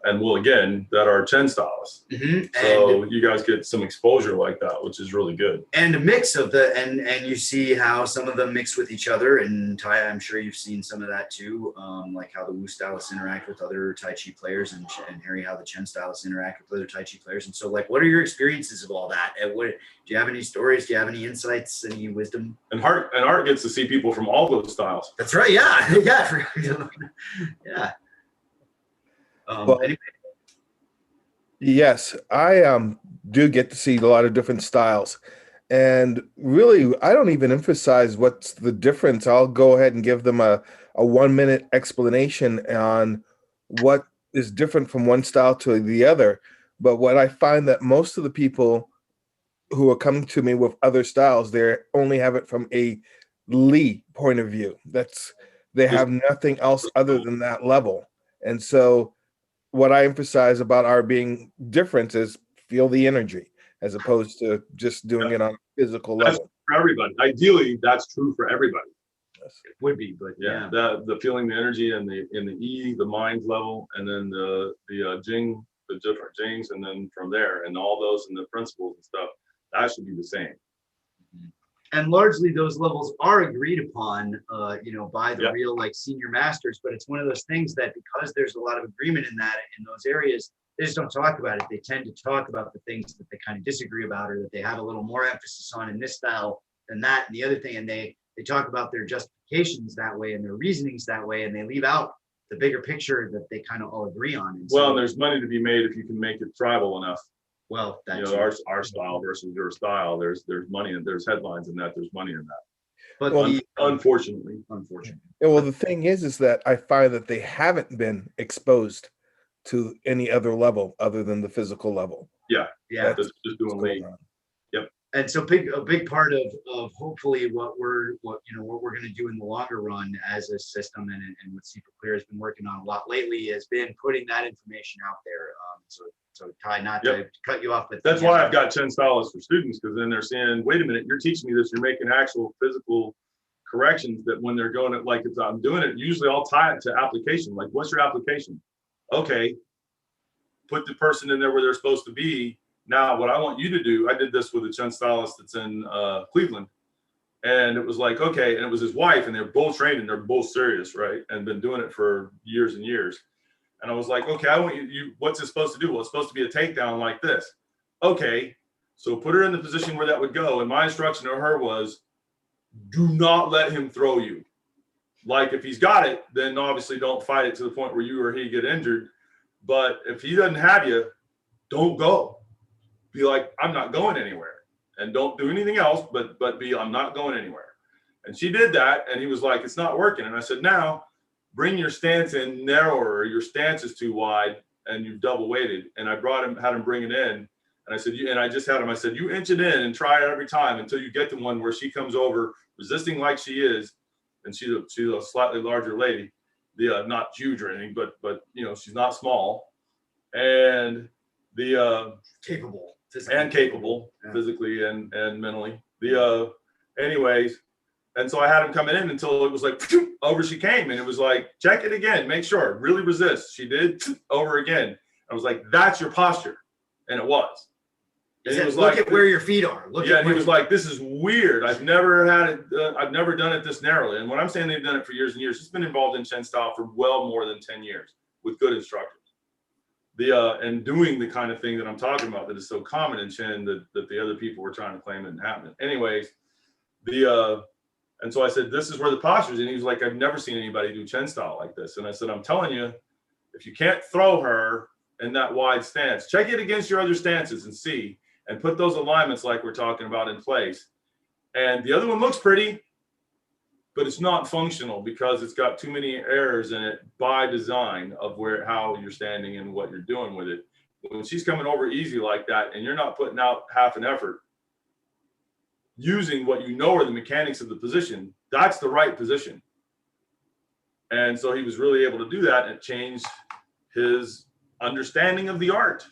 and will again, that are Chen stylists. Mm-hmm. So you guys get some exposure like that, which is really good. And a mix of and you see how some of them mix with each other. And Ty, I'm sure you've seen some of that too, like how the Wu stylists interact with other Tai Chi players, and Harry, how the Chen stylists interact with other Tai Chi players. And so, like, what are your experiences of all that? And do you have any stories? Do you have any insights? Any wisdom? And Art gets to see people from all those styles. That's right. Yeah, yeah, yeah. Well, yes, I do get to see a lot of different styles, and really, I don't even emphasize what's the difference. I'll go ahead and give them a 1-minute explanation on what is different from one style to the other. But what I find that most of the people who are coming to me with other styles, they only have it from a Li point of view. They have nothing else other than that level, and so what I emphasize about our being different is feel the energy, as opposed to just doing it on a physical level. For everybody. Ideally, that's true for everybody. It would be, but yeah. The feeling the energy and the E, the mind level, and then the Jing, the different Jings, and then from there, and all those and the principles and stuff, that should be the same. And largely those levels are agreed upon, by the real like senior masters. But it's one of those things that because there's a lot of agreement in those areas, they just don't talk about it. They tend to talk about the things that they kind of disagree about, or that they have a little more emphasis on in this style than that and the other thing. And they talk about their justifications that way and their reasonings that way, and they leave out the bigger picture that they kind of all agree on. And well, and there's money to be made if you can make it tribal enough. Well, that's our style versus your style. There's money and there's headlines in that. There's money in that. But unfortunately. Well, the thing is that I find that they haven't been exposed to any other level other than the physical level. Yeah. That's just doing league. Yep. And so a big part of hopefully what we're going to do in the longer run as a system, and what Super Clear has been working on a lot lately, has been putting that information out there. So Ty, not to cut you off, but that's why I've got Chen stylists for students, because then they're saying, wait a minute, you're teaching me this, you're making actual physical corrections that when they're going, like if I'm doing it, usually I'll tie it to application. Like, what's your application? Okay, put the person in there where they're supposed to be. Now, what I want you to do, I did this with a Chen stylist that's in Cleveland. And it was like, okay, and it was his wife, and they're both trained and they're both serious, right? And been doing it for years and years. And I was like, okay, I want you, what's it supposed to do? Well, it's supposed to be a takedown like this. Okay, so put her in the position where that would go. And my instruction to her was, do not let him throw you. Like if he's got it, then obviously don't fight it to the point where you or he get injured. But if he doesn't have you, don't go. Be like, I'm not going anywhere. And don't do anything else, but be, I'm not going anywhere. And she did that, and he was like, it's not working. And I said, now bring your stance in narrower. Your stance is too wide, and you've double weighted. And I had him bring it in. And I said, I just had him, I said, you inch it in and try it every time until you get to one where she comes over resisting like she is. And she's a slightly larger lady, not huge or anything, but she's not small. And capable physically and mentally. Anyways, and so I had him coming in until it was like over she came, and it was like, check it again, make sure, really resist. She did over again. I was like, that's your posture, and it was. And look like, at where your feet are. And he was like, this is weird. I've never had it. I've never done it this narrowly. And when I'm saying they've done it for years and years, he's been involved in Chen style for well more than 10 years with good instructors. And doing the kind of thing that I'm talking about that is so common in Chen that the other people were trying to claim didn't happen. Anyways, and so I said, this is where the posture is. And he was like, I've never seen anybody do Chen style like this. And I said, I'm telling you, if you can't throw her in that wide stance, check it against your other stances and see, and put those alignments like we're talking about in place. And the other one looks pretty, but it's not functional because it's got too many errors in it by design of how you're standing and what you're doing with it. When she's coming over easy like that and you're not putting out half an effort, using what you know are the mechanics of the position, that's the right position. And so he was really able to do that, and it changed his understanding of the art.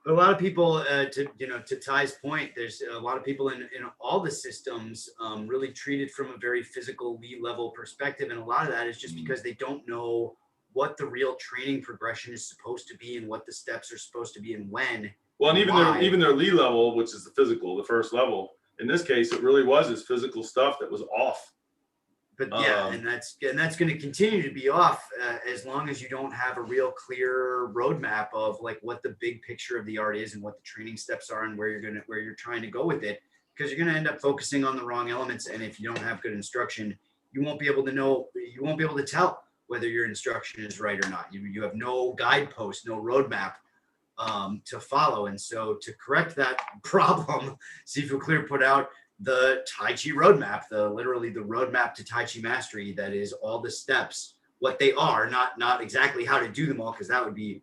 But a lot of people, to Ty's point, there's a lot of people in all the systems really treated from a very physical lead level perspective. And a lot of that is just because they don't know what the real training progression is supposed to be and what the steps are supposed to be and when. Well, and even their lead level, which is the physical, the first level, in this case, it really was his physical stuff that was off. But yeah, and that's going to continue to be off as long as you don't have a real clear roadmap of like what the big picture of the art is and what the training steps are and where you're trying to go with it, because you're going to end up focusing on the wrong elements. And if you don't have good instruction, you won't be able to tell whether your instruction is right or not. You have no guidepost, no roadmap to follow. And so to correct that problem, Sifu Clear put out the Tai Chi roadmap, literally the roadmap to Tai Chi mastery. That is all the steps, what they are, not exactly how to do them all, because that would be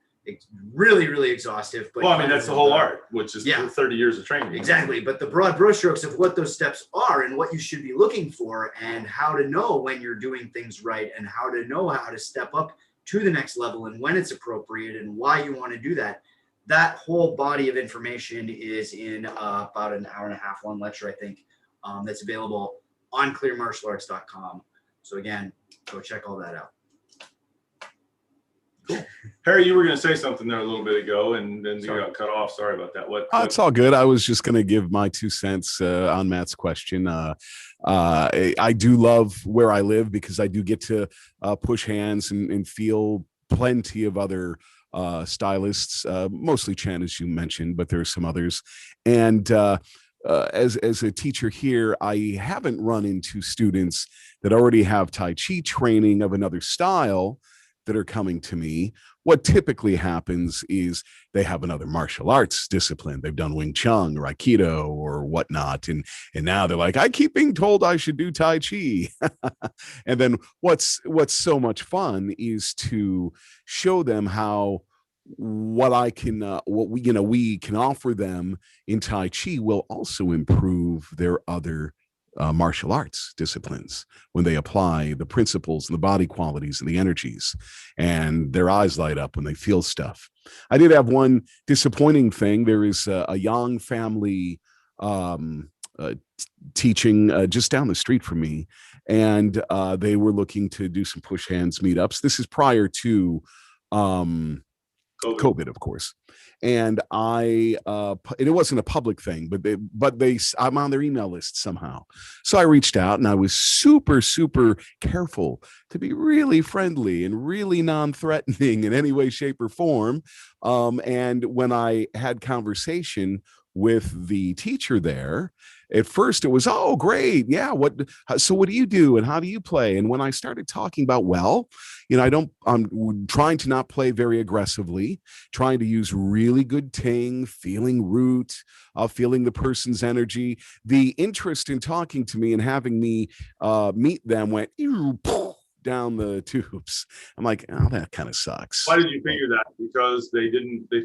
really, really exhaustive. But well, I mean, that's the whole art, which is 30 years of training. Exactly. But the broad brushstrokes of what those steps are and what you should be looking for and how to know when you're doing things right and how to know how to step up to the next level and when it's appropriate and why you want to do that. That whole body of information is in about an hour and a half, one lecture, I think, that's available on clearmartialarts.com. So again, go check all that out. Cool. Harry, you were going to say something there a little bit ago, and then you got cut off. Sorry about that. What? It's all good. I was just going to give my 2 cents on Matt's question. I do love where I live because I do get to push hands and feel plenty of other stylists, mostly Chen, as you mentioned, but there are some others. And as a teacher here, I haven't run into students that already have Tai Chi training of another style that are coming to me. What typically happens is they have another martial arts discipline. They've done Wing Chun or Aikido or whatnot. And now they're like, I keep being told I should do Tai Chi. And then what's so much fun is to show them how we can offer them in Tai Chi will also improve their other martial arts disciplines when they apply the principles and the body qualities and the energies, and their eyes light up when they feel stuff. I did have one disappointing thing. There is a Yang family teaching just down the street from me, and they were looking to do some push hands meetups. This is prior to COVID, of course. And and it wasn't a public thing, but I'm on their email list somehow. So I reached out, and I was super, super careful to be really friendly and really non-threatening in any way, shape, or form. And when I had conversation with the teacher there, at first it was, oh, great. Yeah. So what do you do and how do you play? And when I started talking about, well, I'm trying to not play very aggressively, trying to use really good ting, feeling root, feeling the person's energy. The interest in talking to me and having me meet them went down the tubes. I'm like, oh, that kind of sucks. Why did you figure that? Because they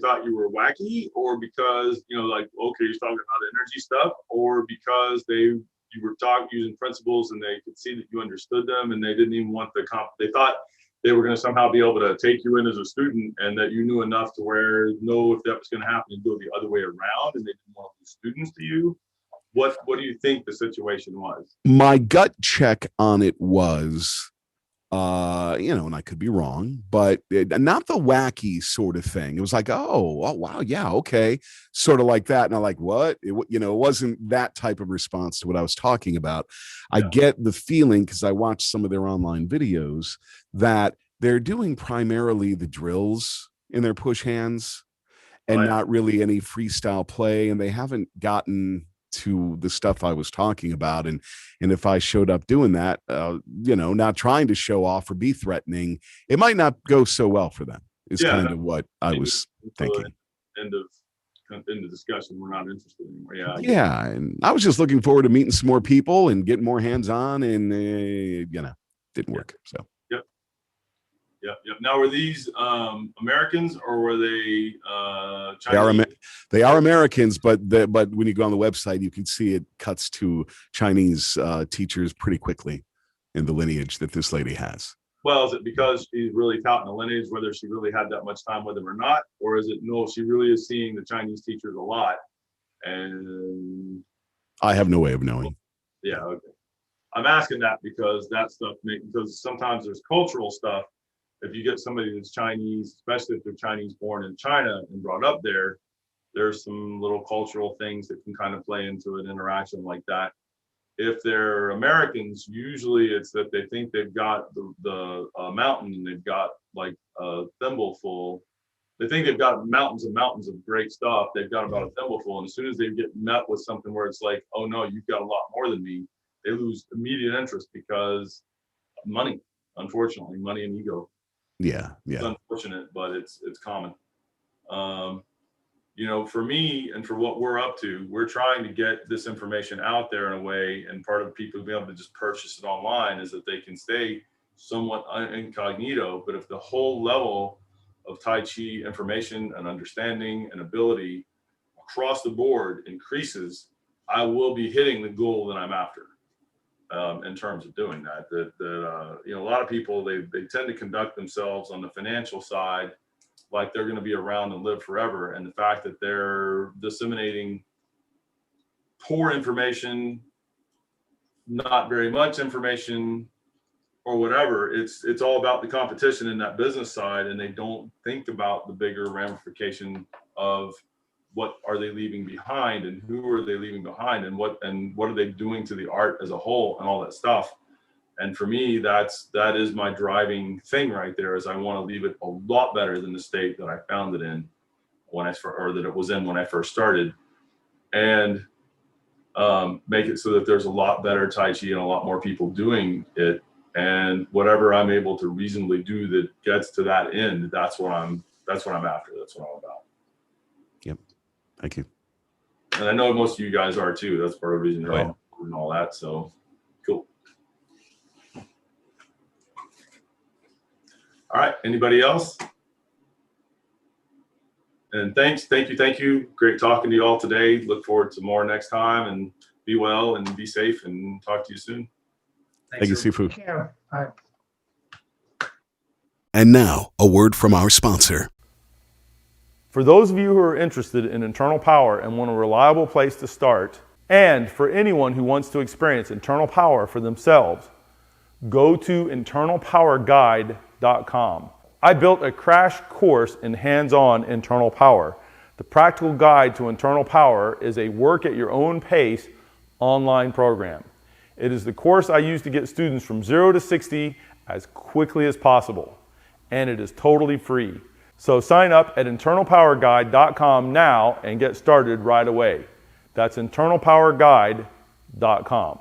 thought you were wacky, or because, like, okay, you're talking about energy stuff, or because you were using principles and they could see that you understood them and they didn't even want they thought they were going to somehow be able to take you in as a student, and that you knew enough to know if that was going to happen and go the other way around, and they didn't want to lose students to you. What do you think the situation was? My gut check on it was, and I could be wrong, but not the wacky sort of thing. It was like, oh wow, yeah, okay, sort of like that. And I'm like, what? It wasn't that type of response to what I was talking about. Yeah. I get the feeling, because I watched some of their online videos, that they're doing primarily the drills in their push hands and not really any freestyle play, and they haven't gotten to the stuff I was talking about. And if I showed up doing that, not trying to show off or be threatening, it might not go so well for them, is kind of what I was thinking. End of discussion. We're not interested anymore. Yeah. And I was just looking forward to meeting some more people and getting more hands-on, and didn't work. So Yep. Now, were these Americans, or were they Chinese? They are Americans, but when you go on the website, you can see it cuts to Chinese teachers pretty quickly in the lineage that this lady has. Well, is it because she's really touting the lineage, whether she really had that much time with them or not, or is it no, she really is seeing the Chinese teachers a lot? And I have no way of knowing. Yeah, okay. I'm asking that because because sometimes there's cultural stuff. If you get somebody that's Chinese, especially if they're Chinese born in China and brought up there, there's some little cultural things that can kind of play into an interaction like that. If they're Americans, usually it's that they think they've got the mountain, and they've got like a thimbleful. They think they've got mountains and mountains of great stuff. They've got about a thimbleful. And as soon as they get met with something where it's like, oh no, you've got a lot more than me, they lose immediate interest because money, unfortunately, money and ego. Yeah. It's unfortunate, but it's common. For me and for what we're up to, we're trying to get this information out there in a way, and part of people being able to just purchase it online is that they can stay somewhat incognito. But if the whole level of Tai Chi information and understanding and ability across the board increases, I will be hitting the goal that I'm after. In terms of doing that, a lot of people, they tend to conduct themselves on the financial side like they're going to be around and live forever. And the fact that they're disseminating poor information, not very much information, or whatever, it's all about the competition in that business side, and they don't think about the bigger ramification of what are they leaving behind, and who are they leaving behind, and what are they doing to the art as a whole, and all that stuff. And for me, that is my driving thing right there, is I want to leave it a lot better than the state that I found it in that it was in when I first started, and make it so that there's a lot better Tai Chi and a lot more people doing it. And whatever I'm able to reasonably do that gets to that end, that's what I'm after. That's what I'm about. Yep. Thank you. And I know most of you guys are too. That's part of the reason you're all and all that. So cool. All right. Anybody else? And thank you. Great talking to you all today. Look forward to more next time, and be well and be safe, and talk to you soon. Thank you, Sifu. Yeah. All right. And now, a word from our sponsor. For those of you who are interested in internal power and want a reliable place to start, And for anyone who wants to experience internal power for themselves, go to internalpowerguide.com. I built a crash course in hands-on internal power. The practical guide to internal power is a work at your own pace online program. It is the course I use to get students from 0 to 60 as quickly as possible. And it is totally free. So sign up at internalpowerguide.com now and get started right away. That's internalpowerguide.com.